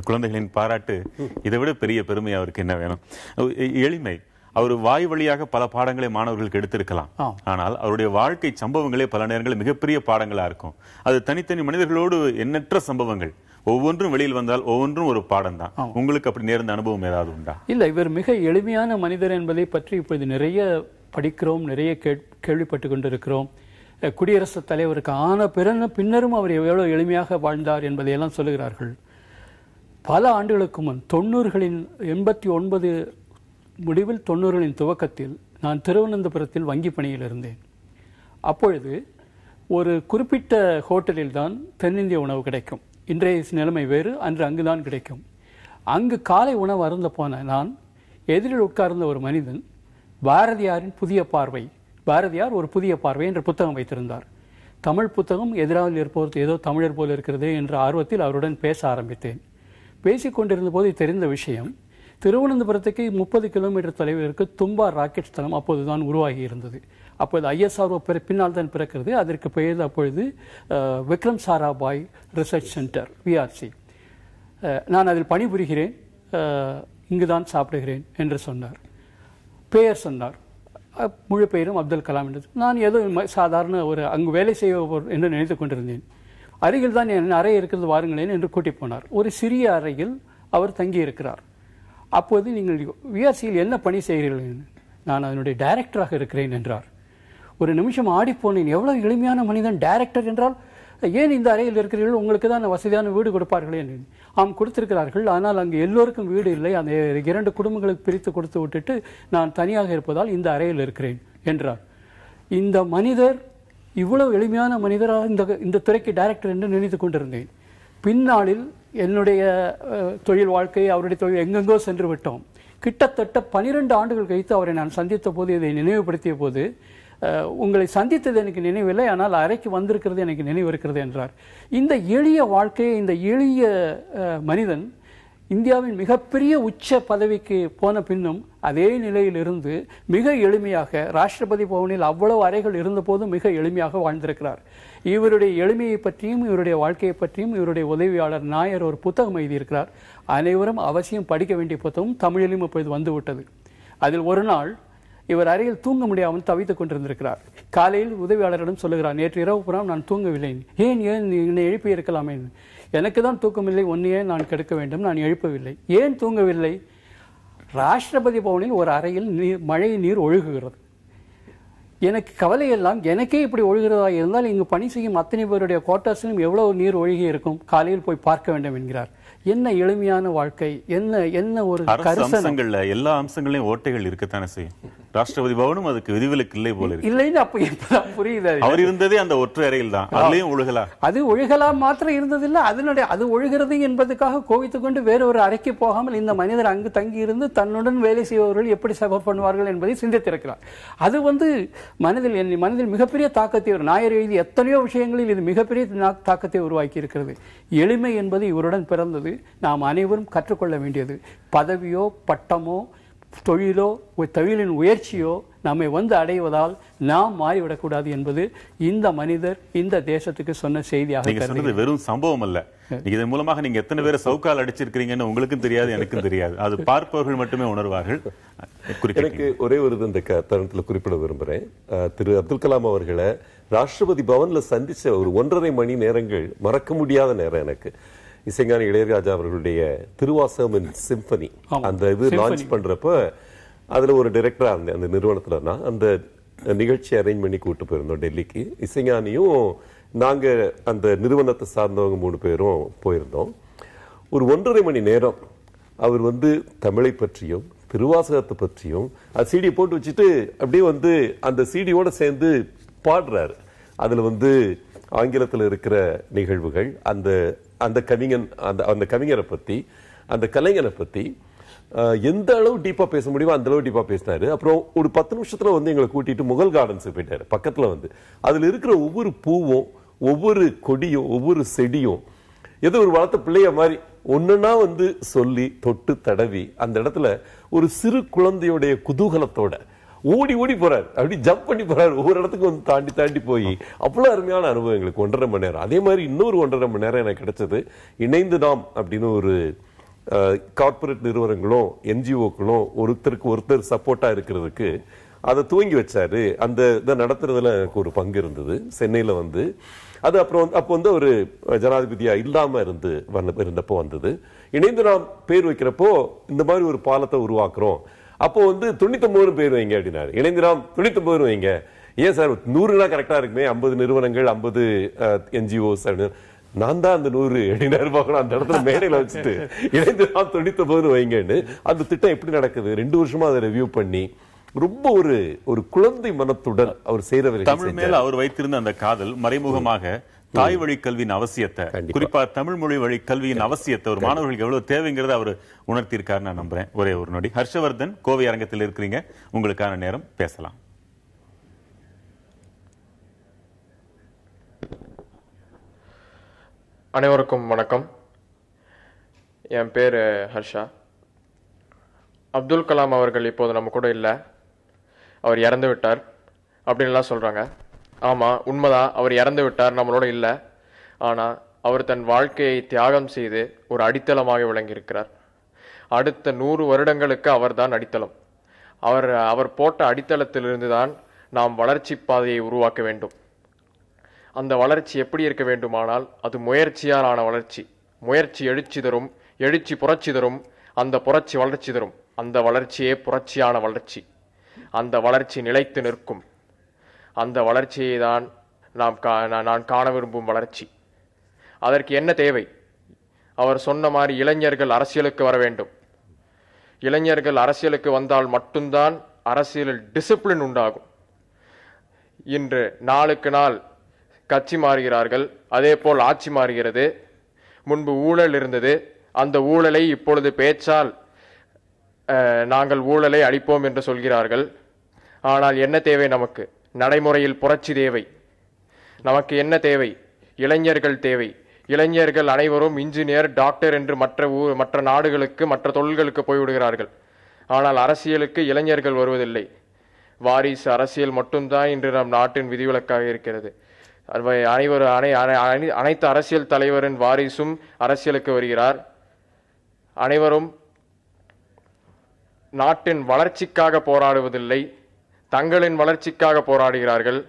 குழந்தைகளின் பாராட்டு இதை விட பெரிய பெருமை அவருக்கு என்ன வேணும்? எளிமை. அவர் வாய் வழியாக பல பாடங்களை மாணவர்களுக்கு எடுத்திருக்கலாம், ஆனால் அவருடைய வாழ்க்கை சம்பவங்களே பல நேரங்களில் மிகப்பெரிய பாடங்களா இருக்கும். அது தனித்தனி மனிதர்களோடு எண்ணற்ற சம்பவங்கள், ஒவ்வொன்றும் வெளியில் வந்தால் ஒவ்வொன்றும் ஒரு பாடம் தான். உங்களுக்கு அப்படி நேர்ந்த அனுபவம் ஏதாவது உண்டா? இல்ல, இவர் மிக எளிமையான மனிதர் என்பதை பற்றி இப்போது நிறைய படிக்கிறோம், நிறைய கேள்விப்பட்டு கொண்டிருக்கிறோம். குடியரசுத் தலைவருக்கு ஆன பின்னரும் அவர் எவ்வளவு எளிமையாக வாழ்ந்தார் என்பதையெல்லாம் சொல்லுகிறார்கள். பல ஆண்டுகளுக்கு முன் 90களின் 89 முடிவில் 90களின் துவக்கத்தில் நான் திருவனந்தபுரத்தில் வங்கி பணியில் இருந்தேன். அப்பொழுது ஒரு குறிப்பிட்ட ஹோட்டலில் தான் தென்னிந்திய உணவு கிடைக்கும். இன்றைய நிலைமை வேறு, அன்று அங்குதான் கிடைக்கும். அங்கு காலை உணவு அருந்த போன நான் எதிரில் உட்கார்ந்த ஒரு மனிதன் பாரதியாரின் புதிய பார்வை, பாரதியார் ஒரு புதிய பார்வை என்ற புத்தகம் வைத்திருந்தார். தமிழ் புத்தகம் எதிராக இருப்பவருக்கு ஏதோ தமிழர் போல் இருக்கிறது என்ற ஆர்வத்தில் அவருடன் பேச ஆரம்பித்தேன். பேசிக்கொண்டிருந்த போது தெரிந்த விஷயம், திருவனந்தபுரத்துக்கு 30 கிலோமீட்டர் தொலைவிற்கு தும்பா ராக்கெட் தளம் அப்போதுதான் உருவாகி இருந்தது. அப்போது ISRO பின்னால் தான் பிறக்கிறது. அதற்கு பெயர் அப்பொழுது Vikram Sarabhai research centre, VRC. நான் அதில் பணிபுரிகிறேன், இங்குதான் சாப்பிடுகிறேன் என்று சொன்னார். பெயர் சொன்னார், முழு பெயரும் அப்துல் கலாம் என்றது. நான் ஏதோ சாதாரண அங்கு வேலை செய்வோர் என்று நினைத்து கொண்டிருந்தேன். அருகில் தான் என் அறை இருக்கிறது, வாருங்களேன் என்று கூட்டி போனார். ஒரு சிறிய அறையில் அவர் தங்கி இருக்கிறார். அப்போது நீங்கள் விஆர்சியில் என்ன பணி செய்கிறீர்கள்? நான் அதனுடைய டைரக்டராக இருக்கிறேன் என்றார். ஒரு நிமிஷம் ஆடிப்போனேன். எவ்வளவு எளிமையான மனிதன்! டைரக்டர் என்றால் ஏன் இந்த அறையில் இருக்கிறீர்கள்? உங்களுக்கு தான் வசதியான வீடு கொடுப்பார்களே என்று. ஆம், கொடுத்திருக்கிறார்கள். ஆனால் அங்கு எல்லோருக்கும் வீடு இல்லை. அந்த 2 குடும்பங்களுக்கு பிரித்து கொடுத்து விட்டுட்டு நான் தனியாக இருப்பதால் இந்த அறையில் இருக்கிறேன் என்றார். இந்த மனிதர் இவ்வளவு எளிமையான மனிதராக இந்த துறைக்கு டைரக்டர் என்று நினைத்து கொண்டிருந்தேன். பின்னாளில் என்னுடைய தொழில் வாழ்க்கை, அவருடைய தொழில் எங்கெங்கோ சென்று விட்டோம். கிட்டத்தட்ட 12 ஆண்டுகள் கழித்து அவரை நான் சந்தித்த போது, இதை நினைவுபடுத்திய போது, உங்களை சந்தித்தது எனக்கு நினைவில்லை, ஆனால் அறைக்கு வந்திருக்கிறது எனக்கு நினைவு இருக்கிறது என்றார். இந்த எளிய வாழ்க்கையை, இந்த எளிய மனிதன் இந்தியாவின் மிகப்பெரிய உச்ச பதவிக்கு போன பின்னும் அதே நிலையில் இருந்து மிக எளிமையாக, ராஷ்டிரபதி பவனில் அவ்வளவு அறைகள் இருந்த போதும் மிக எளிமையாக வாழ்ந்திருக்கிறார். இவருடைய எளிமையை பற்றியும் இவருடைய வாழ்க்கையை பற்றியும் இவருடைய உதவியாளர் நாயர் ஒரு புத்தகம் எழுதியிருக்கிறார். அனைவரும் அவசியம் படிக்க வேண்டிய புத்தகம். தமிழிலும் இப்பொழுது வந்துவிட்டது. அதில் ஒரு நாள் இவர் அறையில் தூங்க முடியாமல் தவித்துக் கொண்டிருந்திருக்கிறார். காலையில் உதவியாளரிடம் சொல்லுகிறார், நேற்று இரவு புறம் நான் தூங்கவில்லை. ஏன் என்னை எழுப்பி இருக்கலாமே? எனக்கு தான் தூக்கமில்லை, ஒன்னையே நான் கெடுக்க வேண்டும், நான் எழுப்பவில்லை. ஏன் தூங்கவில்லை? ராஷ்டிரபதி பவனில் ஒரு அறையில் மழை நீர் ஒழுகுகிறது. எனக்கு கவலையெல்லாம், எனக்கே இப்படி ஒழுகிறதா இருந்தால் இங்கு பணி செய்யும் அத்தனை பேருடைய குவார்டர்ஸிலும் எவ்வளவு நீர் ஒழுகி இருக்கும், காலையில் போய் பார்க்க வேண்டும் என்கிறார். என்ன எளிமையான வாழ்க்கை! என்ன ஒரு அம்சங்கள்ல எல்லா அம்சங்களையும் ஓட்டைகள் இருக்கத்தானே செய்யும். ராஷ்டிரபதி பவனும் அதுக்கு விதிவிலக்கு இல்லை போல இருக்கு. இல்லைன்னு அப்ப இப்பதான் புரியுது. அவர் இருந்ததே அந்த ஒற்றை அறையில் தான். அதுலயும் ஒழுகலாம். அது ஒழுகலாம் மாத்திரம் இருந்ததில்லை. அது ஒழுகிறது என்பதற்காக கோவித்துக் கொண்டு வேற ஒரு அறைக்கு போகாமல் இந்த மனிதர் அங்கு தங்கி இருந்து தன்னுடன் வேலை செய்பவர்கள் எப்படி சபர் பண்ணுவார்கள் என்பதை சிந்தித்திருக்கிறார். அது மனதில் மிகப்பெரிய தாக்கத்தை, ஒரு நாயர் எழுதி எத்தனையோ விஷயங்களில் இது மிகப்பெரிய தாக்கத்தை உருவாக்கி இருக்கிறது. எளிமை என்பது இவருடன் பிறந்தது. நாம் அனைவரும் கற்றுக்கொள்ள வேண்டியது. பதவியோ பட்டமோ தொழிலோ தொழிலின் உயர்ச்சியோ நம்மை அடைவதால் நாம் மாறிவிடக்கூடாது என்பது இந்த மனிதர் இந்த தேசத்துக்கு சொன்ன செய்தியாக. சொன்னது வெறும் சம்பவம் அல்ல. இதன் மூலமாக நீங்க எத்தனை பேரை சவுக்கால் அடிச்சிருக்கீங்கன்னு உங்களுக்கும் தெரியாது, எனக்கும் தெரியாது. அது பார்ப்பவர்கள் மட்டுமே உணர்வார்கள். எனக்கு ஒரே ஒரு இந்த தருணத்தில் குறிப்பிட விரும்புறேன். திரு அப்துல் கலாம் அவர்களை ராஷ்டிரபதி பவன்ல சந்திச்ச ஒரு 1.5 மணி நேரங்கள் மறக்க முடியாத நேரம் எனக்கு. இசைஞானி இளையராஜா அவர்களுடைய திருவாசகம் சிம்பனி அந்த இது லான்ச் பண்றப்ப அதுல ஒரு டைரக்டரா இருந்தேன் அந்த நிறுவனத்துல. அந்த நிகழ்ச்சி அரேஞ்ச் பண்ணி கூட்டு போயிருந்தோம் டெல்லிக்கு. இசைஞானியும் நாங்க அந்த நிறுவனத்தை சார்ந்தவங்க 3 பேரும் போயிருந்தோம். ஒரு 1.5 மணி நேரம் அவர் தமிழை பற்றியும் திருவாசகத்தை பற்றியும் சிடி போட்டு வச்சுட்டு அப்படியே அந்த சிடியோட சேர்ந்து பாடுறாரு. அதுல ஆங்கிலத்தில் இருக்கிற நிகழ்வுகள், அந்த கவிஞரை பத்தி, அந்த கலைஞரை பத்தி எந்த அளவு டீப்பா பேச முடியுமோ அந்த அளவு டீப்பா பேசினாரு. அப்புறம் ஒரு 10 நிமிஷத்துல எங்களை கூட்டிட்டு முகல் கார்டன்ஸ் போயிட்டாரு. பக்கத்துல அதுல இருக்கிற ஒவ்வொரு பூவும், ஒவ்வொரு கொடியும், ஒவ்வொரு செடியும் ஏதோ ஒரு வளர்த்த பிள்ளைய மாதிரி ஒண்ணுன்னா சொல்லி தொட்டு தடவி அந்த இடத்துல ஒரு சிறு குழந்தையுடைய குதூகலத்தோட ஓடி ஓடி போறாரு, அப்படி ஜம்ப் பண்ணி போறாரு. ஒவ்வொரு இடத்துக்கும் தாண்டி தாண்டி போய் அவ்வளவு அருமையான அனுபவம் எங்களுக்கு 1.5 மணி நேரம். அதே மாதிரி இன்னொரு 1.5 மணி நேரம் எனக்கு கிடைச்சது. இணைந்து நாம் அப்படின்னு ஒரு கார்பரேட் நிறுவனங்களும் என்ஜிஓக்களும் ஒருத்தருக்கு ஒருத்தர் சப்போர்ட்டா இருக்கிறதுக்கு அதை துவங்கி வச்சாரு. அந்த இதை நடத்துறதுல எனக்கு ஒரு பங்கு இருந்தது. சென்னையில அது அப்புறம் அப்போ ஒரு ஜனாதிபதியா இல்லாம இருந்தப்போ வந்தது. இணைந்து நாம் பேர் வைக்கிறப்போ இந்த மாதிரி ஒரு பாலத்தை உருவாக்குறோம். அப்போ 99 பேர் வைங்க அப்படின்னாரு. இணைந்து நாம் 99 வைங்க. ஏன் சார் 100 கரெக்டா இருக்குமே, 50 நிறுவனங்கள் 50 என்ஜிஓஸ் அப்படின்னு. நான் தான் அந்த 100 அப்படின்னாரு. பார்க்கணும் அந்த இடத்துல மேடையில வச்சுட்டு இணைந்து நாம் 99 வைங்கன்னு. அந்த திட்டம் எப்படி நடக்குது 2 வருஷமா அதை ரிவ்யூ பண்ணி ரொம்ப ஒரு குழந்தை மனத்துடன் அவர் செய்யறவர். தமிழ் மேல அவர் வைத்திருந்த அந்த காதல் மறைமுகமாக தாய் வழி கல்வியின் அவசியத்தை, குறிப்பா தமிழ் மொழி வழி கல்வியின் அவசியத்தை ஒரு மாணவர்களுக்கு எவ்வளவு தேவைங்கிறத அவர் உணர்த்தியிருக்காரு நான் நம்புறேன். ஒரே ஒரு நொடி. ஹர்ஷவர்தன், கோவை அரங்கத்தில் இருக்கிறீங்க, உங்களுக்கான நேரம், பேசலாம். அனைவருக்கும் வணக்கம். என் பேர் ஹர்ஷா. அப்துல் கலாம் அவர்கள் இப்போது நம்ம கூட இல்லை, அவர் இறந்து விட்டார் அப்படின்லாம் சொல்கிறாங்க. ஆமாம், உண்மைதான், அவர் இறந்து விட்டார், நம்மளோட இல்லை. ஆனால் அவர் தன் வாழ்க்கையை தியாகம் செய்து ஒரு அடித்தளமாக விளங்கியிருக்கிறார். அடுத்த 100 வருடங்களுக்கு அவர் தான் அடித்தளம். அவர் போட்ட அடித்தளத்திலிருந்து தான் நாம் வளர்ச்சி பாதையை உருவாக்க வேண்டும். அந்த வளர்ச்சி எப்படி இருக்க வேண்டுமானால் அது முயற்சியால் ஆன வளர்ச்சி. முயற்சி எழுச்சி தரும், எழுச்சி புரட்சி தரும். அந்த புரட்சி வளர்ச்சி தரும். அந்த வளர்ச்சியே புரட்சியான வளர்ச்சி. அந்த வளர்ச்சி நிலைத்து நிற்கும். அந்த வளர்ச்சியை தான் நான் காண விரும்பும் வளர்ச்சி. அதற்கு என்ன தேவை? அவர் சொன்ன மாதிரி இளைஞர்கள் அரசியலுக்கு வர வேண்டும். இளைஞர்கள் அரசியலுக்கு வந்தால் மட்டும்தான் அரசியலில் டிசிப்ளின் உண்டாகும். இன்று நாளுக்கு நாள் கட்சி மாறுகிறார்கள், அதே போல் ஆட்சி மாறுகிறது. முன்பு ஊழல் இருந்தது, அந்த ஊழலை இப்பொழுது பேச்சால் நாங்கள் ஊழலை அழிப்போம் என்று சொல்கிறார்கள். ஆனால் என்ன தேவை நமக்கு? நடைமுறையில் புரட்சி தேவை. நமக்கு என்ன தேவை? இளைஞர்கள் தேவை. இளைஞர்கள் அனைவரும் இன்ஜினியர், டாக்டர் என்று மற்ற நாடுகளுக்கு, மற்ற தொழில்களுக்கு போய்விடுகிறார்கள். ஆனால் அரசியலுக்கு இளைஞர்கள் வருவதில்லை. வாரிசு அரசியல் மட்டும்தான் இன்று நம் நாட்டின் விதிவிலக்காக இருக்கிறது. அனைத்து அரசியல் தலைவரின் வாரிசும் அரசியலுக்கு வருகிறார். அனைவரும் நாட்டின் வளர்ச்சிக்காக போராடுவதில்லை, தங்களின் வளர்ச்சிக்காக போராடுகிறார்கள்,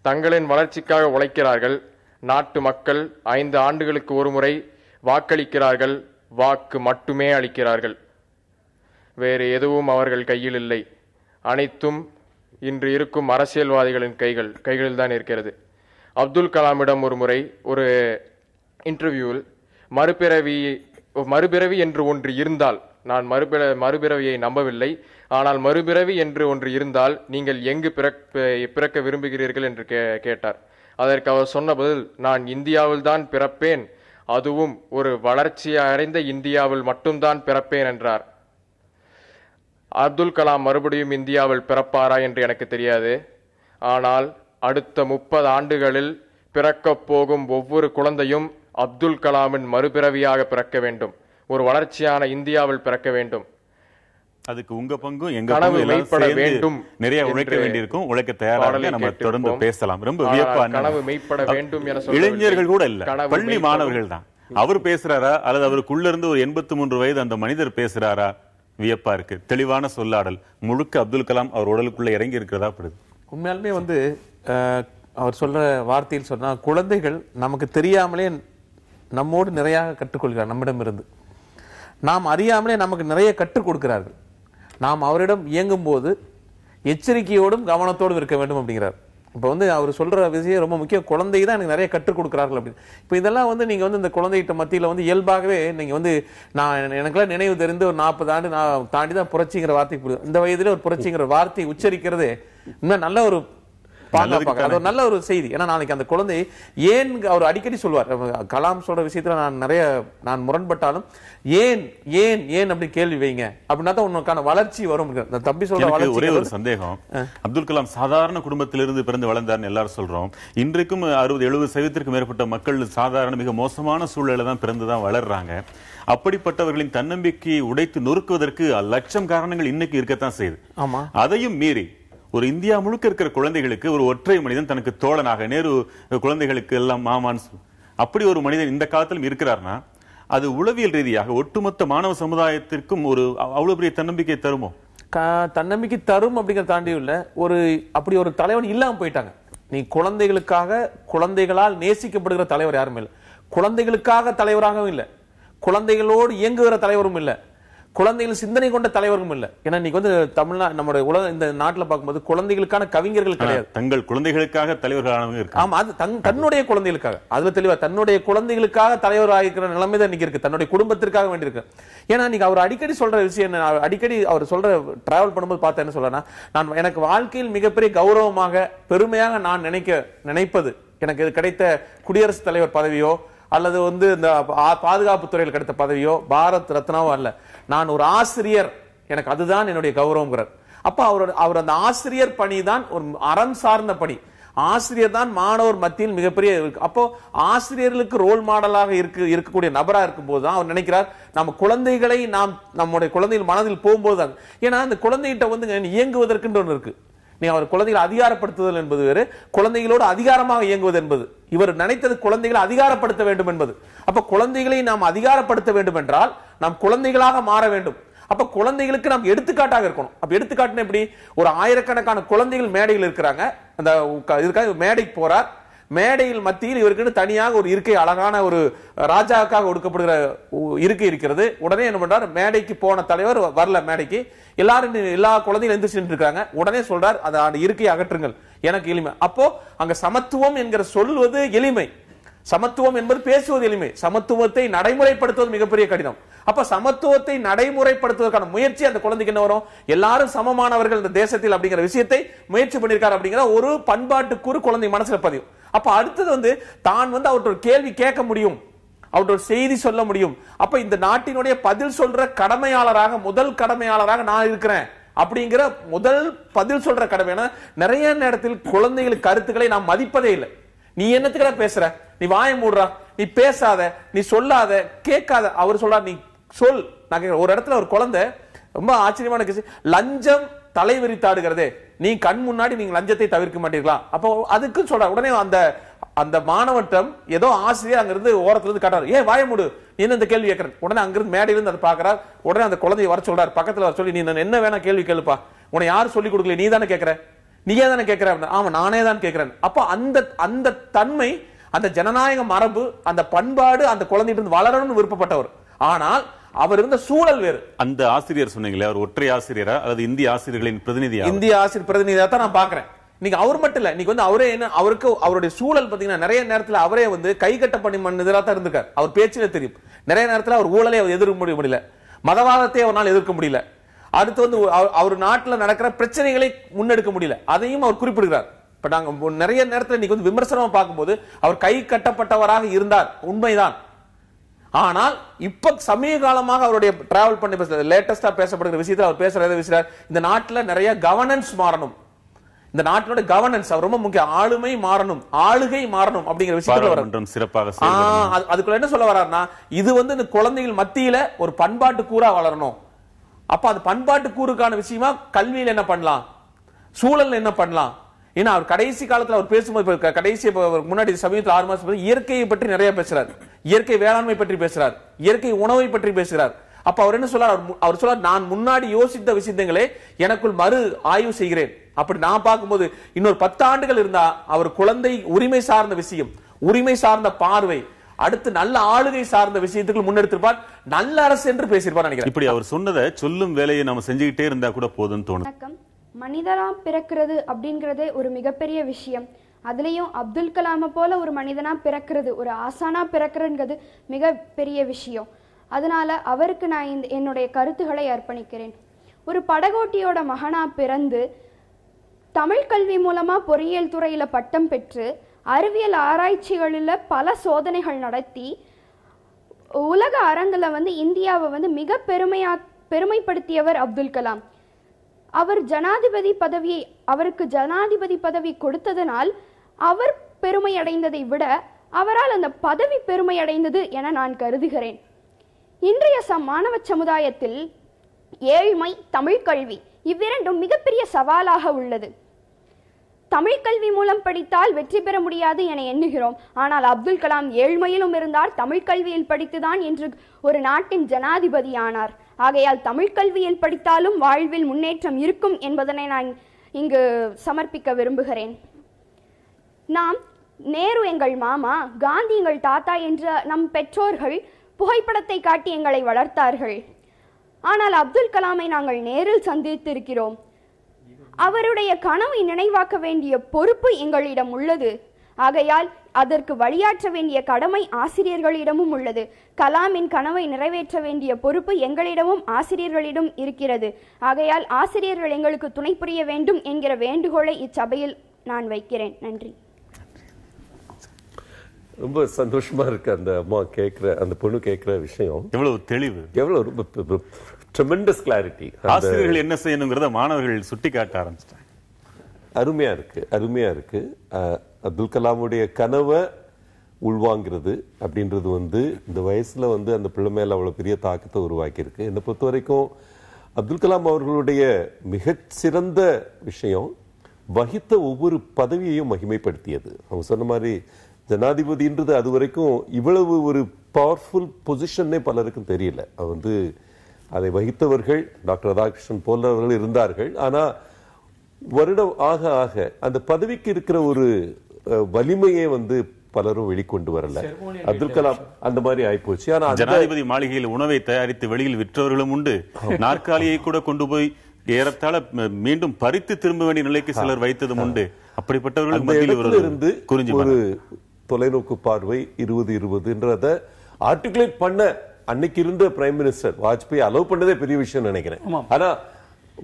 தங்களின் வளர்ச்சிக்காக உழைக்கிறார்கள். நாட்டு மக்கள் 5 ஆண்டுகளுக்கு ஒரு முறை வாக்களிக்கிறார்கள், வாக்கு மட்டுமே அளிக்கிறார்கள். வேறு எதுவும் அவர்கள் கையில் இல்லை. அனைத்தும் இன்று இருக்கும் அரசியல்வாதிகளின் கைகளில் தான் இருக்கிறது. அப்துல் கலாமிடம் ஒரு முறை ஒரு இன்டர்வியூவில் மறுபிறவி என்று ஒன்று இருந்தால், நான் மறுபிறவியை நம்பவில்லை, ஆனால் மறுபிறவி என்று ஒன்று இருந்தால் நீங்கள் எங்கு பிறக்க விரும்புகிறீர்கள் என்று கேட்டார். அதற்கு அவர் சொன்ன பதில், நான் இந்தியாவில் தான் பிறப்பேன், அதுவும் ஒரு வளர்ச்சி அடைந்த இந்தியாவில் மட்டும்தான் பிறப்பேன் என்றார். அப்துல் கலாம் மறுபடியும் இந்தியாவில் பிறப்பாரா என்று எனக்கு தெரியாது. ஆனால் அடுத்த 30 ஆண்டுகளில் பிறக்கப் போகும் ஒவ்வொரு குழந்தையும் அப்துல் கலாமின் மறுபிறவியாக பிறக்க வேண்டும், ஒரு வளர்ச்சியான இந்தியாவில் பிறக்க வேண்டும். அதுக்கு உங்க பங்கும் எங்க பங்கும் மெய்ப்பட வேண்டும். நிறைய உழைக்க வேண்டியிருக்கும், உழைக்க தயாராக நம்ம தொடர்ந்து பேசலாம். ரொம்ப வியப்பா கனவு மெய்ப்பட வேண்டும் என இளைஞர்கள் கூட இல்ல, பள்ளி மாணவர்கள் தான். அவர் பேசுறாரா அல்லது அவருக்குள்ள இருந்து ஒரு 83 வயது அந்த மனிதர் பேசுறாரா? வியப்பா இருக்கு. தெளிவான சொல்லாடல் முழுக்க அப்துல் கலாம் அவர் உடலுக்குள்ள இறங்கி இருக்கிறதா படுது. உண்மையாலுமே அவர் சொல்ற வார்த்தையில் சொன்னா, குழந்தைகள் நமக்கு தெரியாமலே நம்மோடு நிறைய கற்றுக்கொள்கிறார். நம்மிடம் இருந்து நாம் அறியாமலே நமக்கு நிறைய கற்றுக் கொடுக்கிறார்கள். நாம் அவரிடம் இயங்கும் போது எச்சரிக்கையோடும் கவனத்தோடும் இருக்க வேண்டும் அப்படிங்கிறார். இப்போ அவர் சொல்ற விஷயம் ரொம்ப முக்கியம். குழந்தை தான் எனக்கு நிறைய கற்றுக் கொடுக்கிறார்கள் அப்படின்னு. இப்போ இதெல்லாம் நீங்க இந்த குழந்தைகிட்ட மத்தியில் இயல்பாகவே நீங்க நான் எனக்குலாம் நினைவு தெரிந்து ஒரு 40 ஆண்டு நான் தாண்டி தான் புரட்சிங்கிற வார்த்தை, இந்த வயதுல ஒரு புரட்சிங்கிற வார்த்தை உச்சரிக்கிறது இன்னும் நல்ல ஒரு அது ஒரு நல்ல ஒரு செய்தி. ஏன்னா நாளைக்கு அந்த குழந்தை ஏன் அவர் அடிக்கடி சொல்வார், கலாம் சொல்ற விஷயத்துல நான் முரண்பட்டாலும் ஏன் ஏன் ஏன் அப்படி கேள்வி வைங்க அப்படின்னா தான் உனக்கான வளர்ச்சி வரும். தம்பி சொல்ற வளர்ச்சி. ஒரே ஒரு சந்தேகம், அப்துல் கலாம் சாதாரண குடும்பத்திலிருந்து பிறந்து வளர்ந்தார்னு எல்லாரும் சொல்றோம். இன்றைக்கும் 60-70% மேற்பட்ட மக்கள் சாதாரண மிக மோசமான சூழல தான் பிறந்துதான் வளர்றாங்க. அப்படிப்பட்டவர்களின் தன்னம்பிக்கையை உடைத்து நொறுக்குவதற்கு லட்சம் காரணங்கள் இன்னைக்கு இருக்கத்தான் செய்யுது. ஆமா, அதையும் மீறி ஒரு இந்தியா முழுக்க இருக்கிற குழந்தைகளுக்கு ஒரு ஒற்றை மனிதன் தனக்கு தோழனாக, நேரு குழந்தைகளுக்கு எல்லாம் மாமான், அப்படி ஒரு மனிதன் இந்த காலத்திலும் இருக்கிறார்னா அது உளவியல் ரீதியாக ஒட்டுமொத்த மாணவ சமுதாயத்திற்கும் ஒரு அவ்வளவு பெரிய தன்னம்பிக்கை தருமோ? தன்னம்பிக்கை தரும் அப்படிங்கிற தாண்டி உள்ள அப்படி ஒரு தலைவன் இல்லாம போயிட்டாங்க. நீ குழந்தைகளுக்காக, குழந்தைகளால் நேசிக்கப்படுகிற தலைவர் யாருமே இல்லை. குழந்தைகளுக்காக தலைவராகவும் இல்லை, குழந்தைகளோடு இயங்குகிற தலைவரும் இல்லை, குழந்தைகள் சிந்தனை கொண்ட தலைவரும் இல்ல. ஏன்னா இன்னைக்கு தமிழ்நாடு நம்முடைய உலக இந்த நாட்டில் பார்க்கும்போது குழந்தைகளுக்கான கவிஞர்கள் கிடையாது. தங்கள் குழந்தைகளுக்காக தலைவர்களானவங்க இருக்கு. ஆமா, அது தன்னுடைய குழந்தைகளுக்காக, அதுல தெளிவா தன்னுடைய குழந்தைகளுக்காக தலைவர் ஆகிக்கிற நிலைமை தான் இன்னைக்கு இருக்கு, தன்னுடைய குடும்பத்திற்காக வேண்டியிருக்கு. ஏன்னா இன்னைக்கு அவர் அடிக்கடி சொல்ற விஷயம், அடிக்கடி அவர் சொல்ற டிராவல் பண்ணும்போது பார்த்தா என்ன சொல்றேன்னா, நான் எனக்கு வாழ்க்கையில் மிகப்பெரிய கௌரவமாக பெருமையாக நான் நினைப்பது எனக்கு கிடைத்த குடியரசுத் தலைவர் பதவியோ அல்லது இந்த பாதுகாப்பு துறையில் கிடைத்த பதவியோ பாரத் ரத்னாவோ அல்ல, நான் ஒரு ஆசிரியர், எனக்கு அதுதான் என்னுடைய கௌரவம்ங்கிறார். அப்ப அவர் அந்த ஆசிரியர் பணி தான் ஒரு அறம் சார்ந்த பணி. ஆசிரியர் தான் மாணவர் மத்தியில் மிகப்பெரிய. அப்போ ஆசிரியர்களுக்கு ரோல் மாடலாக இருக்கக்கூடிய நபரா இருக்கும் போதுதான் அவர் நினைக்கிறார் நம்ம குழந்தைகளை நம்முடைய குழந்தைகள் மனதில் போகும்போது தான். ஏன்னா அந்த குழந்தைகிட்ட இயங்குவதற்கு ஒன்று இருக்கு. அவர் குழந்தைகளை அதிகாரப்படுத்துதல் என்பது வேறு, குழந்தைகளோடு அதிகாரமாக இயங்குவது என்பது. இவர் நினைத்தது குழந்தைகளை அதிகாரப்படுத்த வேண்டும் என்பது. அப்ப குழந்தைகளை நாம் அதிகாரப்படுத்த வேண்டும் என்றால் நாம் குழந்தைகளாக மாற வேண்டும். அப்ப குழந்தைகளுக்கு நாம் எடுத்துக்காட்டாக இருக்கணும். அப்ப எடுத்துக்காட்டுனா எப்படி? ஒரு ஆயிரக்கணக்கான குழந்தைகள் மேடையில் இருக்கிறாங்க, அந்த இதுக்காக மேடைக்கு போறார், மேடையில் மத்தியில் இவருக்கு தனியாக ஒரு இருக்கை, அழகான ஒரு ராஜாவுக்காக ஒடுக்கப்படுகிற இருக்கை இருக்கிறது. உடனே என்ன பண்றார், மேடைக்கு போன தலைவர் வரல, மேடைக்கு எல்லாரும் எல்லா குழந்தைகளும் எந்திரிச்சு நின்று இருக்காங்க. உடனே சொல்றார், அந்த இருக்கையை அகற்றுங்கள், எனக்கு எளிமை. அப்போ அங்க சமத்துவம் என்கிற சொல்வது எளிமை, சமத்துவம் என்பது பேசுவது எளிமை, சமத்துவத்தை நடைமுறைப்படுத்துவது மிகப்பெரிய கடினம். அப்ப சமத்துவத்தை நடைமுறைப்படுத்துவதற்கான முயற்சி அந்த குழந்தைக்கு என்ன வரும், எல்லாரும் சமமானவர்கள் இந்த தேசத்தில் அப்படிங்கிற விஷயத்தை முயற்சி பண்ணிருக்காரு அப்படிங்கிற ஒரு பண்பாட்டு கூறு குழந்தை மனசுல பதியும். அப்ப அடுத்தது தான் அவர்கிட்ட கேள்வி கேட்க முடியும், அவர்கிட்ட செய்தி சொல்ல முடியும். அப்ப இந்த நாட்டினுடைய பதில் சொல்ற கடமையாளராக, முதல் கடமையாளராக நான் இருக்கிறேன் அப்படிங்கிற முதல் பதில் சொல்ற கடமை. நிறைய நேரத்தில் குழந்தைகளுக்கு கருத்துக்களை நாம் மதிப்பதே இல்லை. நீ என்னத்துக்கு பேசுற, நீ வாய மூடுறா, நீ பேசாத, நீ சொல்லாத, கேட்காத. அவர் சொல்றார், நீ சொல். நான் ஒரு இடத்துல ஒரு குழந்தை ரொம்ப ஆச்சரியமான கேஸ், லஞ்சம் தலை விரித்தாடுகிறதே, நீ கண் முன்னாடி நீங்க லஞ்சத்தை தவிர்க்க மாட்டீங்களா? அப்போ அதுக்கு சொல்ற. உடனே அந்த மாணவட்டம் ஏதோ ஆசிரியர் அங்கிருந்து ஓரத்துல இருந்து காட்டாரு, ஏன் வாய மூடு, நீ என்ன இந்த கேள்வி கேட்கற? உடனே அங்கிருந்து மேடையிலிருந்து அதை பாக்குறார். உடனே அந்த குழந்தையை வர சொல்றாரு, பக்கத்துல வர சொல்லி, நீ என்ன வேணா கேள்வி கேளுப்பா, உன்னை யாரும் சொல்லிக் கொடுக்கல, நீ தானே கேட்கிற, நீயே தானே கேட்கிற. ஆமா, நானே தான் கேட்கிறேன். அப்ப அந்த தன்மை, அந்த ஜனநாயக மரபு, அந்த பண்பாடு அந்த குழந்தையிலிருந்து வளரணும்னு விருப்பப்பட்டவர். ஆனால் அவர் இருந்த சூழல் வேறு. அந்த ஆசிரியர் சொன்னீங்களே, அவர் ஒற்றை ஆசிரியரா அல்லது இந்திய ஆசிரியர்களின் பிரதிநிதியா? இந்திய ஆசிரியர் பிரதிநிதியா தான் நான் பாக்குறேன். நீங்க அவர் மட்டும் இல்ல, நீங்க அவரே என்ன, அவருக்கு அவருடைய சூழல் பாத்தீங்கன்னா நிறைய நேரத்துல அவரே கை கட்ட பண்ணி மன்னதா தான் இருந்திருக்காரு. அவர் பேச்சிலே தெரியும். நிறைய நேரத்துல அவர் ஊழலை எதிர்க்க முடியல, மதவாதத்தை அவரால் எதிர்க்க முடியல. அடுத்து அவர் நாட்டில் நடக்கிற பிரச்சனைகளை முன்னெடுக்க முடியல, அதையும் அவர் குறிப்பிடுகிறார். இப்ப நாங்க நிறைய நேரத்தில் நீங்க விமர்சனமா பார்க்கும்போது அவர் கை கட்டப்பட்டவராக இருந்தார், உண்மைதான். ஆனால் இப்ப சமீப காலமாக அவருடைய டிராவல் பண்ணி லேட்டஸ்டா பேசப்படுகிற விஷயத்தில் அவர் பேசுறார், இந்த நாட்டில் நிறைய கவர்னன்ஸ் மாறணும், இந்த நாட்டினோட கவர்னன்ஸ் அவர் ரொம்ப முக்கியம், ஆளுமை மாறணும், ஆளுகை மாறணும் அப்படிங்கிற விஷயத்துல சிறப்பாக அதுக்குள்ள என்ன சொல்ல வர்றாருன்னா, இது இந்த குழந்தைகள் மத்தியில ஒரு பண்பாட்டு கூறா வளரணும். அப்ப அது பண்பாட்டு கூறுக்கான விஷயமா கல்வியில் என்ன பண்ணலாம், சூழல் என்ன பண்ணலாம். ஏன்னா அவர் கடைசி காலத்துல அவர் பேசும்போது, கடைசி முன்னாடி சமீபத்தில் 6 மாசம் இயற்கையை பற்றி நிறைய பேசுறார், இயற்கை வேளாண்மை பற்றி பேசுறார், இயற்கை உணவை பற்றி பேசுறார். அப்ப அவர் என்ன சொல்றார், அவர் சொல்றார், நான் முன்னாடி யோசித்த விஷயங்களே எனக்குள் மறு ஆய்வு செய்கிறேன். அப்படி நான் பார்க்கும்போது இன்னொரு 10 ஆண்டுகள் இருந்தா அவர் குழந்தை உரிமை சார்ந்த விஷயம், உரிமை சார்ந்த பார்வை, அடுத்து நல்ல ஆளுகை சார்ந்த விஷயத்துக்கு முன்னெடுத்திருப்பார், நல்ல அரசு என்று பேசியிருப்பார் நினைக்கிறேன். இப்படி அவர் சொன்னதை சொல்லும் வேலையை நம்ம செஞ்சுக்கிட்டே இருந்தா கூட போதும்னு தோணும். வணக்கம். மனிதனா பிறக்கிறது அப்படிங்கிறதே ஒரு மிகப்பெரிய விஷயம். அதுலேயும் அப்துல் கலாமை போல ஒரு மனிதனா பிறக்கிறது, ஒரு ஆசானா பிறக்கிறதுங்கிறது மிகப்பெரிய விஷயம். அதனால அவருக்கு நான் என்னுடைய கருத்துக்களை அர்ப்பணிக்கிறேன். ஒரு படகோட்டியோட மகனா பிறந்து தமிழ் கல்வி மூலமா பொறியியல் துறையில பட்டம் பெற்று அறிவியல் ஆராய்ச்சிகளில் பல சோதனைகள் நடத்தி உலக அரங்கில் இந்தியாவை மிக பெருமைப்படுத்தியவர் அப்துல் கலாம். அவருக்கு ஜனாதிபதி பதவி கொடுத்ததனால் அவர் பெருமை அடைந்ததை விட அவரால் அந்த பதவி பெருமை அடைந்தது என நான் கருதுகிறேன். இன்றைய மாணவ சமுதாயத்தில் ஏழ்மை, தமிழ் கல்வி இவ்விரண்டும் மிகப்பெரிய சவாலாக உள்ளது. தமிழ் கல்வி மூலம் படித்தால் வெற்றி பெற முடியாது என எண்ணுகிறோம். ஆனால் அப்துல் கலாம் ஏழ்மையிலும் இருந்தார், தமிழ் கல்வியில் படித்துதான் இன்று ஒரு நாட்டின் ஜனாதிபதி ஆனார். ஆகையால் தமிழ் கல்வியில் படித்தாலும் வாழ்வில் முன்னேற்றம் இருக்கும் என்பதனை நான் இங்கு சமர்ப்பிக்க விரும்புகிறேன். நாம் நேரு எங்கள் மாமா, காந்தி எங்கள் தாத்தா என்ற நம் பெற்றோர்கள் புகைப்படத்தை காட்டி எங்களை வளர்த்தார்கள். ஆனால் அப்துல் கலாமை நாங்கள் நேரில் சந்தித்திருக்கிறோம். அவருடைய கனவை நினைவாக்க வேண்டிய பொறுப்பு எங்களிடம் உள்ளது. ஆகையால் அதற்கு வழியாற்ற வேண்டிய கடமை ஆசிரியர்களிடமும் உள்ளது. கலாமின் கனவை நிறைவேற்ற வேண்டிய பொறுப்பு எங்களிடமும் ஆசிரியர்களிடம் இருக்கிறது. ஆகையால் ஆசிரியர்கள் எங்களுக்கு துணை புரிய வேண்டும் என்கிற வேண்டுகோளை இச்சபையில் நான் வைக்கிறேன். நன்றி. ரொம்ப சந்தோஷமா இருக்கு அந்த அம்மா கேட்கிற, அந்த பொண்ணு கேட்கிற விஷயம். எவ்வளவு தெளிவு, எவ்வளவு tremendous clarity. ஆசிரியர்கள் என்ன செய்யணுங்கிறத மாணவர்கள் சுட்டி காட்ட ஆரம்பிச்சிட்டாங்க. அருமையா இருக்கு, அருமையா இருக்கு. அப்துல் கலாமுடைய கனவை உள்வாங்கிறது அப்படின்றது இந்த வயசுல அந்த பிள்ளை மேல அவ்வளவு பெரிய தாக்கத்தை உருவாக்கி இருக்கு. என்னை பொறுத்த வரைக்கும் அப்துல் கலாம் அவர்களுடைய மிகச்சிறந்த விஷயம் வகித்த ஒவ்வொரு பதவியையும் மகிமைப்படுத்தியது. அவங்க சொன்ன மாதிரி ஜனாதிபதின்றது அது வரைக்கும் இவ்வளவு ஒரு பவர்ஃபுல் பொசிஷன்னே பலருக்கும் தெரியல. அதை வகித்தவர்கள் டாக்டர் ராதாகிருஷ்ணன் போன்றவர்கள் இருந்தார்கள். ஆனா வருடம் ஆக ஆக அந்த பதவிக்கு இருக்கிற ஒரு வலிமையை வந்து பலரும் வெளிக்கொண்டு வரல. அப்துல் கலாம் அந்த மாதிரி ஆயிப்போச்சு. ஆனா ஜனாதிபதி மாளிகையில் உணவை தயாரித்து வெளியில் விற்றவர்களும் உண்டு. நாற்காலியை கூட கொண்டு போய் ஏறத்தாழ மீண்டும் பறித்து திரும்ப வேண்டிய நிலைக்கு சிலர் வைத்ததும் உண்டு. அப்படிப்பட்டவர்களுக்கு ஒரு தொலைநோக்கு பார்வை 2020 ஆர்டிகுலேட் பண்ண அன்னைக்கு இருந்த பிரைம் மினிஸ்டர் வாஜ்பாய் அலோவ் பண்ணதே பெரிய விஷயம் நினைக்கிறேன். ஆனா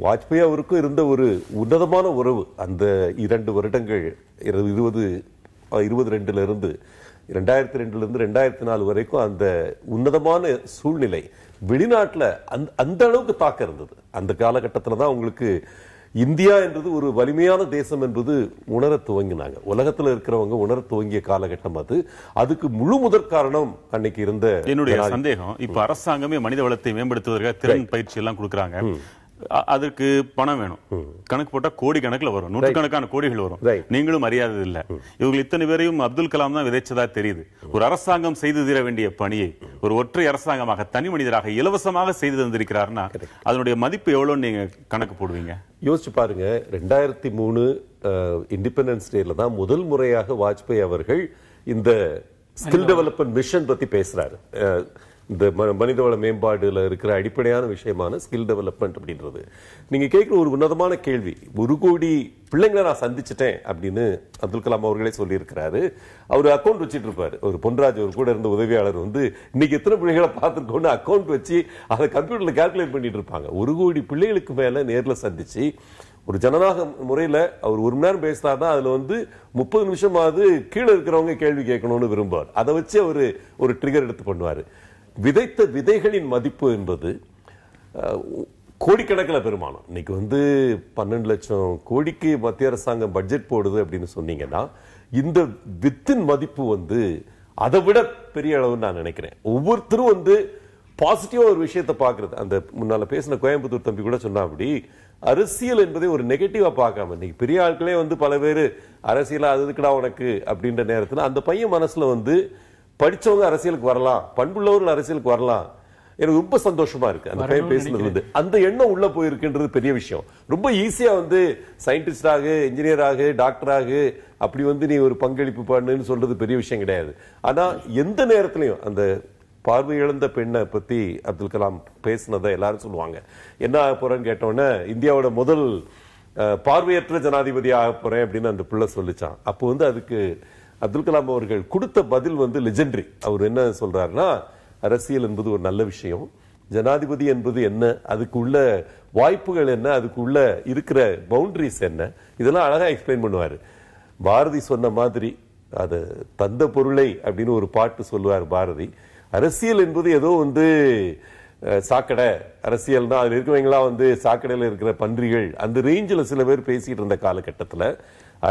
வாஜ்பாய் அவருக்கும் இருந்த ஒரு உன்னதமான உறவு அந்த 2 வருடங்கள் 2022 இருந்து 2004 வரைக்கும் அந்த உன்னதமான சூழ்நிலை வெளிநாட்டுல அந்த அளவுக்கு தாக்கம் இருந்தது. அந்த காலகட்டத்தில் தான் உங்களுக்கு இந்தியா என்றது ஒரு வலிமையான தேசம் என்பது உணர துவங்கினாங்க. உலகத்துல இருக்கிறவங்க உணர துவங்கிய காலகட்டம் அது. அதுக்கு முழு முதற் காரணம் அன்னைக்கு இருந்த என்னுடைய சந்தேகம். இப்ப அரசாங்கமே மனித வளத்தை மேம்படுத்துவதற்காக திறன் பயிற்சி எல்லாம் கொடுக்கறாங்க. அதற்கு பணம் வேணும். கணக்கு போட்டா கோடி கணக்குல வரும், நூற்றுக்கணக்கான கோடிகள் வரும். நீங்களும் அறியாதது இல்ல. இவங்க இத்தனை பேரையும் அப்துல் கலாம் தான் விதைச்சதா தெரியுது. ஒரு அரசாங்கம் செய்து தீர வேண்டிய பணியை ஒரு ஒற்றை அரசாங்கமாக தனி மனிதராக இலவசமாக செய்து தந்திருக்கிறார்னா அதனுடைய மதிப்பு எவ்வளவு நீங்க கணக்கு போடுவீங்க? யோசிச்சு பாருங்க. 2003 இண்டிபெண்டன்ஸ் டேல தான் முதல் முறையாக வாஜ்பாய் அவர்கள் இந்த ஸ்கில் டெவலப்மெண்ட் மிஷன் பத்தி பேசுறாரு. இந்த மனிதவள மேம்பாடுல இருக்கிற அடிப்படையான விஷயமான ஸ்கில் டெவலப்மெண்ட் அப்படின்றது. நீங்க கேட்கிற ஒரு உன்னதமான கேள்வி. 1 கோடி பிள்ளைங்களை நான் சந்திச்சிட்டேன் அப்படின்னு அப்துல் கலாம் அவர்களே சொல்லி இருக்கிறாரு. அவர் அக்கௌண்ட் வச்சுட்டு இருப்பாரு. ஒரு பொன்ராஜ் அவர் கூட இருந்த உதவியாளர் வந்து இன்னைக்கு எத்தனை பிள்ளைகளை பார்த்துருக்கோன்னு அக்கௌண்ட் வச்சு அதை கம்ப்யூட்டர்ல கால்குலேட் பண்ணிட்டு இருப்பாங்க. 1 கோடி பிள்ளைகளுக்கு மேல நேர்ல சந்திச்சு ஒரு ஜனநாயக முறையில அவர் 1 மணி நேரம் பேசினார்னா அதுல வந்து 30 நிமிஷமாவது கீழே இருக்கிறவங்க கேள்வி கேட்கணும்னு விரும்புவார். அதை வச்சு அவரு ஒரு ட்ரிகர் எடுத்து பண்ணுவாரு. விதைத்த விதைகளின் மதிப்பு என்பது கோடிக்கணக்கில் பெருமானம். இன்னைக்கு வந்து 12 லட்சம் கோடிக்கு மத்திய அரசாங்கம் பட்ஜெட் போடுது அப்படின்னு சொன்னீங்கன்னா இந்த வித்தின் மதிப்பு வந்து அதை விட பெரிய அளவுன்னு நான் நினைக்கிறேன். ஒவ்வொருத்தரும் வந்து பாசிட்டிவா ஒரு விஷயத்தை பாக்குறது. அந்த முன்னால பேசின கோயம்புத்தூர் தம்பி கூட சொன்னா அப்படி அரசியல் என்பதை ஒரு நெகட்டிவா பார்க்காம இன்னைக்கு பெரிய ஆட்களே வந்து பல பேர் அரசியலா அதுக்குடா உனக்கு அப்படின்ற நேரத்தில் அந்த பையன் மனசுல வந்து படிச்சவங்க அரசியலுக்கு வரலாம், பண்புள்ளவர்கள் அரசியலுக்கு வரலாம். எனக்கு ரொம்ப சந்தோஷமா இருக்கு அந்த பையன் பேசுனது வந்து அந்த எண்ணம் உள்ள போயிருக்குன்றது பெரிய விஷயம். ரொம்ப ஈஸியா வந்து சயின்டிஸ்டாக, இன்ஜினியராக, டாக்டராக அப்படி வந்து நீ ஒரு பங்களிப்பு பண்ணுன்னு சொல்றது பெரிய விஷயம் கிடையாது. ஆனா எந்த நேரத்திலையும் அந்த பார்வை இழந்த பெண்ணை பத்தி அப்துல் கலாம் பேசினதை எல்லாரும் சொல்லுவாங்க. என்ன ஆக போறேன்னு கேட்டோன்னே இந்தியாவோட முதல் பார்வையற்ற ஜனாதிபதி ஆக போறேன் அப்படின்னு அந்த பிள்ளை சொல்லிச்சான். அப்போ வந்து அதுக்கு அப்துல் கலாம் அவர்கள் கொடுத்த பதில் வந்து லெஜெண்டரி. அவர் என்ன சொல்றாருன்னா அரசியல் என்பது ஒரு நல்ல விஷயம், ஜனாதிபதி என்பது என்ன, அதுக்கு உள்ள வாய்ப்புகள் என்ன, அதுக்கு உள்ள இருக்கிற பவுண்டரிஸ் என்ன, இதெல்லாம் அழகா எக்ஸ்பிளைன் பண்ணுவாரு. பாரதி சொன்ன மாதிரி அது தந்த பொருளை அப்படின்னு ஒரு பாட்டு சொல்லுவார் பாரதி. அரசியல் என்பது ஏதோ வந்து சாக்கடை அரசியல் தான், அதுல இருக்கிறவங்களா வந்து சாக்கடையில இருக்கிற பன்றிகள் அந்த ரேஞ்சில் சில பேர் பேசிட்டு இருந்த காலகட்டத்தில்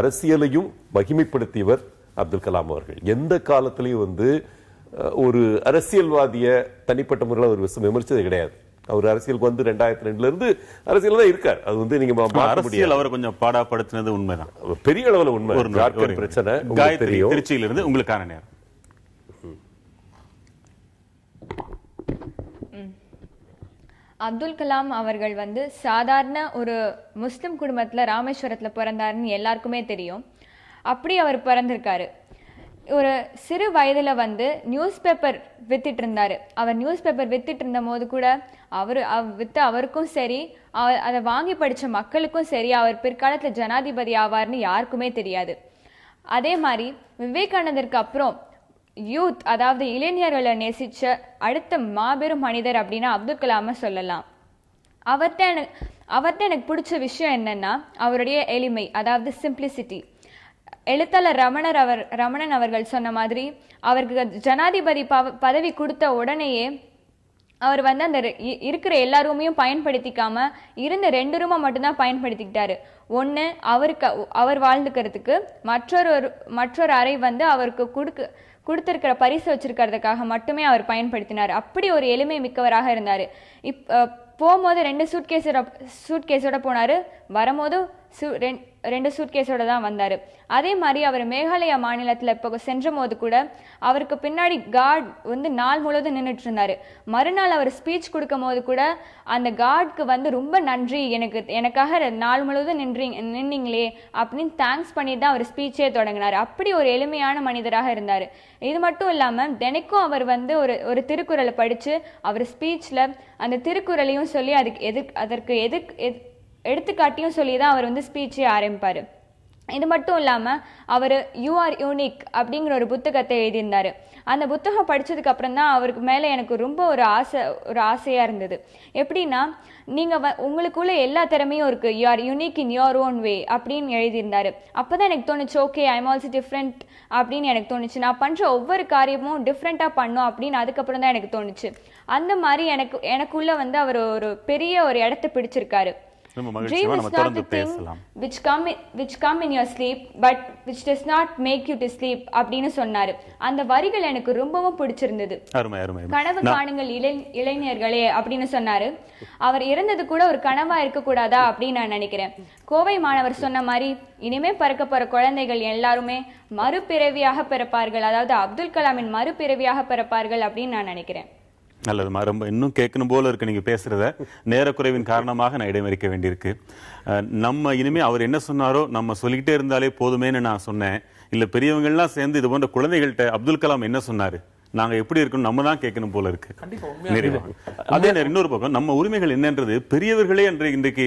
அரசியலையும் மகிமைப்படுத்தியவர் அப்துல் கலாம் அவர்கள். எந்த காலத்திலையும் வந்து ஒரு அரசியல்வாதிய தனிப்பட்ட முறையில் அவர் விமர்சித்தது கிடையாது. அவர் அரசியலுக்கு வந்து 2002 இருந்து அரசியல் தான் இருக்கார். அது வந்து நீங்க அரசியல் அவரை கொஞ்சம் பாடாப்படுத்தினது உண்மைதான், பெரிய அளவில் உண்மை. பிரச்சனை திருச்சியிலிருந்து உங்களுக்கான நேரம். அப்துல் கலாம் அவர்கள் வந்து சாதாரண ஒரு முஸ்லிம் குடும்பத்துல ராமேஸ்வரத்துல பிறந்தாருன்னு எல்லாருக்குமே தெரியும். அப்படி அவர் பிறந்திருக்காரு. ஒரு சிறு வயதுல வந்து நியூஸ் பேப்பர் வித்துட்டு இருந்தாரு. அவர் நியூஸ் பேப்பர் வித்துட்டு இருந்த போது கூட அவருக்கும் சரி, அதை வாங்கி படிச்ச மக்களுக்கும் சரி, அவர் பிற்காலத்துல ஜனாதிபதி ஆவார்னு யாருக்குமே தெரியாது. அதே மாதிரி விவேகானந்தருக்கு அப்புறம் யூத், அதாவது இளைஞர்களை நேசிச்ச அடுத்த மாபெரும் மனிதர் அப்படின்னா அப்துல் கலாம சொல்லலாம். அவர்கிட்ட எனக்கு பிடிச்ச விஷயம் என்னன்னா அவருடைய எளிமை, அதாவது சிம்பிளிசிட்டி. எழுத்தாளர் ரமணன் அவர்கள் சொன்ன மாதிரி அவருக்கு ஜனாதிபதி பதவி கொடுத்த உடனேயே அவர் வந்து அந்த இருக்கிற எல்லா ரூமையும் பயன்படுத்திக்காம இருந்த 2 ரூமை மட்டும்தான் பயன்படுத்திக்கிட்டாரு. ஒன்று அவர் வாழ்ந்துக்கிறதுக்கு, மற்றொரு அறை வந்து அவருக்கு கொடுத்திருக்கிற பரிசு வச்சிருக்கிறதுக்காக மட்டுமே அவர் பயன்படுத்தினார். அப்படி ஒரு எளிமை மிக்கவராக இருந்தார். போகும்போது 2 சூட்கேஸோட போனாரு, வரும்போது 2 சூட்கேஸோட தான் வந்தார். அதே மாதிரி அவர் மேகாலயா மாநிலத்தில் இப்போ சென்ற போது கூட அவருக்கு பின்னாடி கார்டு வந்து நாள் முழுவதும் நின்றுட்டு இருந்தார். மறுநாள் அவர் ஸ்பீச் கொடுக்கும் போது கூட அந்த கார்டுக்கு வந்து ரொம்ப நன்றி, எனக்காக நாள் முழுவதும் நின்னீங்களே அப்படின்னு தேங்க்ஸ் பண்ணி தான் அவர் ஸ்பீச்சே தொடங்கினார். அப்படி ஒரு எளிமையான மனிதராக இருந்தார். இது மட்டும் இல்லாமல் தினைக்கும் அவர் வந்து ஒரு திருக்குறளை படித்து அவர் ஸ்பீச்சில் அந்த திருக்குறளையும் சொல்லி அதற்கு எடுத்துக்காட்டியும் சொல்லி தான் அவர் வந்து ஸ்பீச்சே ஆரம்பிப்பார். இது மட்டும் இல்லாமல் அவர் யூ ஆர் யூனிக் அப்படிங்கிற ஒரு புத்தகத்தை எழுதியிருந்தார். அந்த புத்தகம் படித்ததுக்கு அப்புறம் தான் அவருக்கு மேலே எனக்கு ரொம்ப ஒரு ஆசையாக இருந்தது. எப்படின்னா, நீங்கள் உங்களுக்குள்ள எல்லா திறமையும் இருக்குது, you are unique in your own way அப்படின்னு எழுதியிருந்தார். அப்போ தான் எனக்கு தோணுச்சு, okay I am also different அப்படின்னு எனக்கு தோணுச்சு. நான் பண்ணுற ஒவ்வொரு காரியமும் டிஃப்ரெண்ட்டாக பண்ணோம் அப்படின்னு அதுக்கப்புறம் தான் எனக்கு தோணுச்சு. அந்த மாதிரி எனக்குள்ள வந்து அவர் ஒரு பெரிய ஒரு இடத்தை பிடிச்சிருக்காரு. Dream is not the thing which come in your sleep but which does not make you to sleep அப்படின்னு சொன்னாரு. அந்த வரிகள் எனக்கு ரொம்பவும் பிடிச்சிருந்தது. கனவு காணுங்கள் இளைஞர்களே அப்படின்னு சொன்னாரு. அவர் இறந்தது கூட ஒரு கனவா இருக்க கூடாதா அப்படின்னு நான் நினைக்கிறேன். கோவை மாணவர் சொன்ன மாதிரி இனிமே பிறக்க போற குழந்தைகள் எல்லாருமே மறுபிறவியாக பிறப்பார்கள், அதாவது அப்துல் கலாமின் மறுபிறவியாக பிறப்பார்கள் அப்படின்னு நான் நினைக்கிறேன். நல்லதுமா, ரொம்ப இன்னும் கேட்கணும் போல இருக்கு நீங்க பேசுறத. நேர குறைவின் காரணமாக நான் இடைமறிக்க வேண்டியிருக்கு. நம்ம இனிமே அவர் என்ன சொன்னாரோ நம்ம சொல்லிக்கிட்டே இருந்தாலே போதுமேன்னு நான் சொன்னேன். இல்ல பெரியவங்கள்லாம் சேர்ந்து இது போன்ற குழந்தைகள்கிட்ட அப்துல் கலாம் என்ன சொன்னாரு, நாங்க எப்படி இருக்கணும் நம்ம தான் கேட்கணும் போல இருக்கு. அதே நேரம் இன்னொரு பக்கம் நம்ம உரிமைகள் என்னன்றது பெரியவர்களே இன்றைக்கு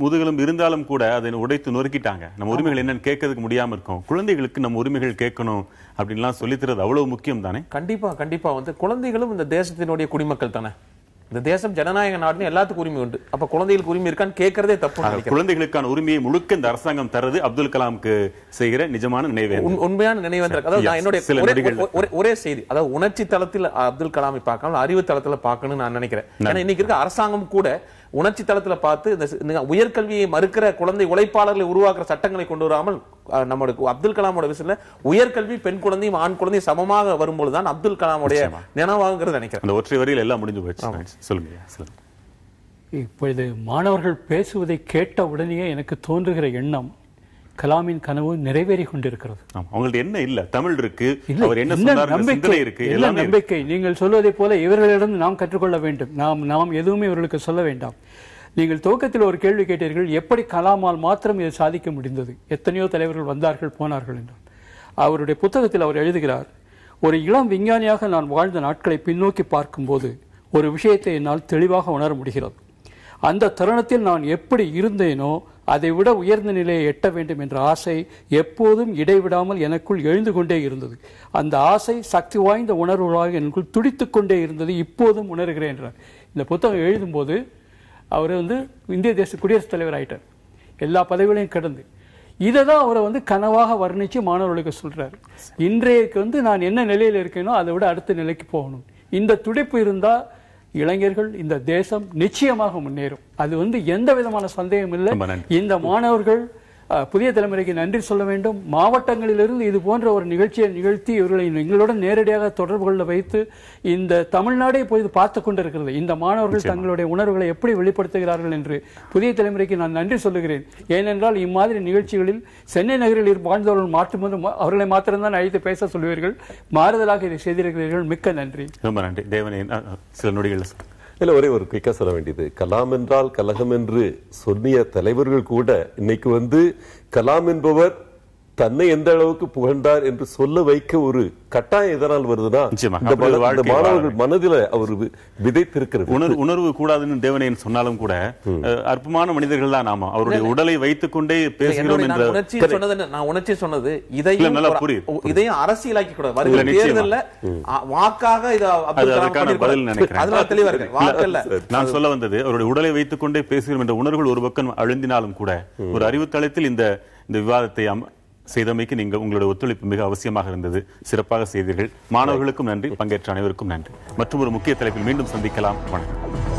முதுகலும் இருந்தாலும் கூட அதை உடைத்து நொறுக்கிட்டாங்க. நம்ம உரிமைகள் என்னன்னு கேட்கறதுக்கு முடியாம இருக்கும். குழந்தைகளுக்கு நம்ம உரிமைகள் கேட்கணும் அப்படின்லாம் சொல்லித்தரது அவ்வளவு முக்கியம் தானே? கண்டிப்பா வந்து குழந்தைகளும் இந்த தேசத்தினுடைய குடிமக்கள் தானே. இந்த தேசம் ஜனநாயக நாடுன்னு எல்லாத்துக்கும் உரிமை உண்டு. அப்ப குழந்தைகளுக்கு உரிமை இருக்கான்னு கேட்கறதே தப்பு. குழந்தைகளுக்கான உரிமையை முழுக்க இந்த அரசாங்கம் தரது அப்துல் கலாமுக்கு செய்கிற நிஜமான நினைவேந்தல், உண்மையான நினைவேந்தல். அதாவது நான் என்னுடைய ஒரே செய்தி, அதாவது உணர்ச்சி தளத்தில் அப்துல் கலாமை பார்க்காம அறிவு தளத்துல பார்க்கணும்னு நான் நினைக்கிறேன். ஏன்னா இன்னைக்கு இருக்க அரசாங்கம் கூட உணர்ச்சி தளத்துல பார்த்து இந்த உயர்கல்வியை மறுக்கிற குழந்தை உழைப்பாளர்களை உருவாக்குற சட்டங்களை கொண்டு வராமல் நம்மளுக்கு அப்துல் கலாமோட விஷயத்துல உயர்கல்வி பெண் குழந்தையும் ஆண் குழந்தையும் சமமாக வரும்போதுதான் அப்துல் கலாமுடைய நினைவாகுங்கிறது நினைக்கிறேன். அந்த ஒற்றை வரியில் எல்லாம் முடிஞ்சு போச்சு. சொல்லுங்க. இப்பொழுது மாணவர்கள் பேசுவதை கேட்ட உடனேயே எனக்கு தோன்றுகிற எண்ணம், கலாமின் கனவு நிறைவேறி கொண்டிருக்கிறது. அவங்கள்ட்ட என்ன இல்ல, தமிழ் இருக்கு, அவர் என்ன சொன்னார், சிந்தனை இருக்கு, எல்லாம் நம்பிக்கை. நீங்கள் சொல்வதை போல இவர்களிடம் நாம் கற்றுக்கொள்ள வேண்டும். நாம் எதுவுமே இவர்களுக்கு சொல்ல வேண்டாம். நீங்கள் துவக்கத்தில் ஒரு கேள்வி கேட்டீர்கள், எப்படி கலாமால் மாத்திரம் இதை சாதிக்க முடிந்தது, எத்தனையோ தலைவர்கள் வந்தார்கள் போனார்கள் என்று. அவருடைய புத்தகத்தில் அவர் எழுதுகிறார், ஒரு இளம் விஞ்ஞானியாக நான் வாழ்ந்த நாட்களை பின்னோக்கி பார்க்கும்போது ஒரு விஷயத்தை என்னால் தெளிவாக உணர முடிகிறது. அந்த தருணத்தில் நான் எப்படி இருந்தேனோ அதை விட உயர்ந்த நிலையை எட்ட வேண்டும் என்ற ஆசை எப்போதும் இடைவிடாமல் எனக்குள் எழுந்து கொண்டே இருந்தது. அந்த ஆசை சக்தி வாய்ந்த உணர்வுகளாக எனக்குள் துடித்துக் கொண்டே இருந்தது, இப்போதும் உணர்கிறேன் என்றார். இந்த புத்தகம் எழுதும்போது அவர் இந்திய தேச குடியரசுத் தலைவர் ஆயிட்டார், எல்லா பதவிகளையும் கடந்து. இதை தான் அவரை கனவாக வர்ணித்து மாணவர்களுக்கு சொல்றாரு. இன்றைக்கு நான் என்ன நிலையில் இருக்கேனோ அதை விட அடுத்த நிலைக்கு போகணும். இந்த துடிப்பு இருந்தால் இளைஞர்கள், இந்த தேசம் நிச்சயமாக முன்னேறும். அது எந்த விதமான சந்தேகம் இல்லை. இந்த மாணவர்கள் புதிய தலைமுறைக்கு நன்றி சொல்ல வேண்டும். மாவட்டங்களிலிருந்து இது போன்ற ஒரு நிகழ்ச்சியை நிகழ்த்தி இவர்களை எங்களுடன் நேரடியாக தொடர்பு கொள்ள வைத்து இந்த தமிழ்நாடே போய் பார்த்து கொண்டிருக்கிறது. இந்த மாணவர்கள் தங்களுடைய உணர்வுகளை எப்படி வெளிப்படுத்துகிறார்கள் என்று புதிய தலைமுறைக்கு நான் நன்றி சொல்லுகிறேன். ஏனென்றால் இம்மாதிரி நிகழ்ச்சிகளில் சென்னை நகரில் வாழ்ந்தவர்கள் மாற்றும்போது அவர்களை மாத்திரம்தான் அழைத்து பேச சொல்லுவீர்கள். மாறுதலாக இதை செய்திருக்கிறீர்கள். மிக்க நன்றி. ரொம்ப நன்றி. தேவனே, சில நொடிகள் இல்ல, ஒரே ஒரு குயிக்கா சொல்ல வேண்டியது, கலாம் என்றால் கலகம் என்று சொன்னிய தலைவர்கள் கூட இன்னைக்கு கலாம் என்பவர் தன்னை எந்த அளவுக்கு புகழ்ந்தார் என்று சொல்ல வைக்க ஒரு கட்டாயம் எதனால் வருதுன்னா, இந்த மாணவர்கள் மனதில் அவர் விதைத்திருக்கிறது. உணர்வு கூடாதுன்னு தேவனேன் சொன்னாலும் கூட அற்பமான மனிதர்கள் தான் நாம. அவருடைய உடலை வைத்துக் கொண்டே பேசுகிறோம் என்ற நான் உணர்ச்சி சொன்னது இதையும் அரசியலாக்கி கூடாது. வருகிற தேர்தல்ல வாக்காக அதற்கான பதில் நினைக்கிறேன். நான் சொல்ல வந்தது, அவருடைய உடலை வைத்துக் கொண்டே பேசுகிறோம் என்ற உணர்வுகள் ஒரு பக்கம் அழுந்தினாலும் கூட ஒரு அறிவுத்தளத்தில் இந்த விவாதத்தை செய்தமைக்கு உங்களுடைய ஒத்துழைப்பு மிக அவசியமாக இருந்தது. சிறப்பாக செய்தீர்கள். மாணவர்களுக்கும் நன்றி, பங்கேற்ற அனைவருக்கும் நன்றி. மற்றும் ஒரு முக்கிய தலைப்பில் மீண்டும் சந்திக்கலாம். வணக்கம்.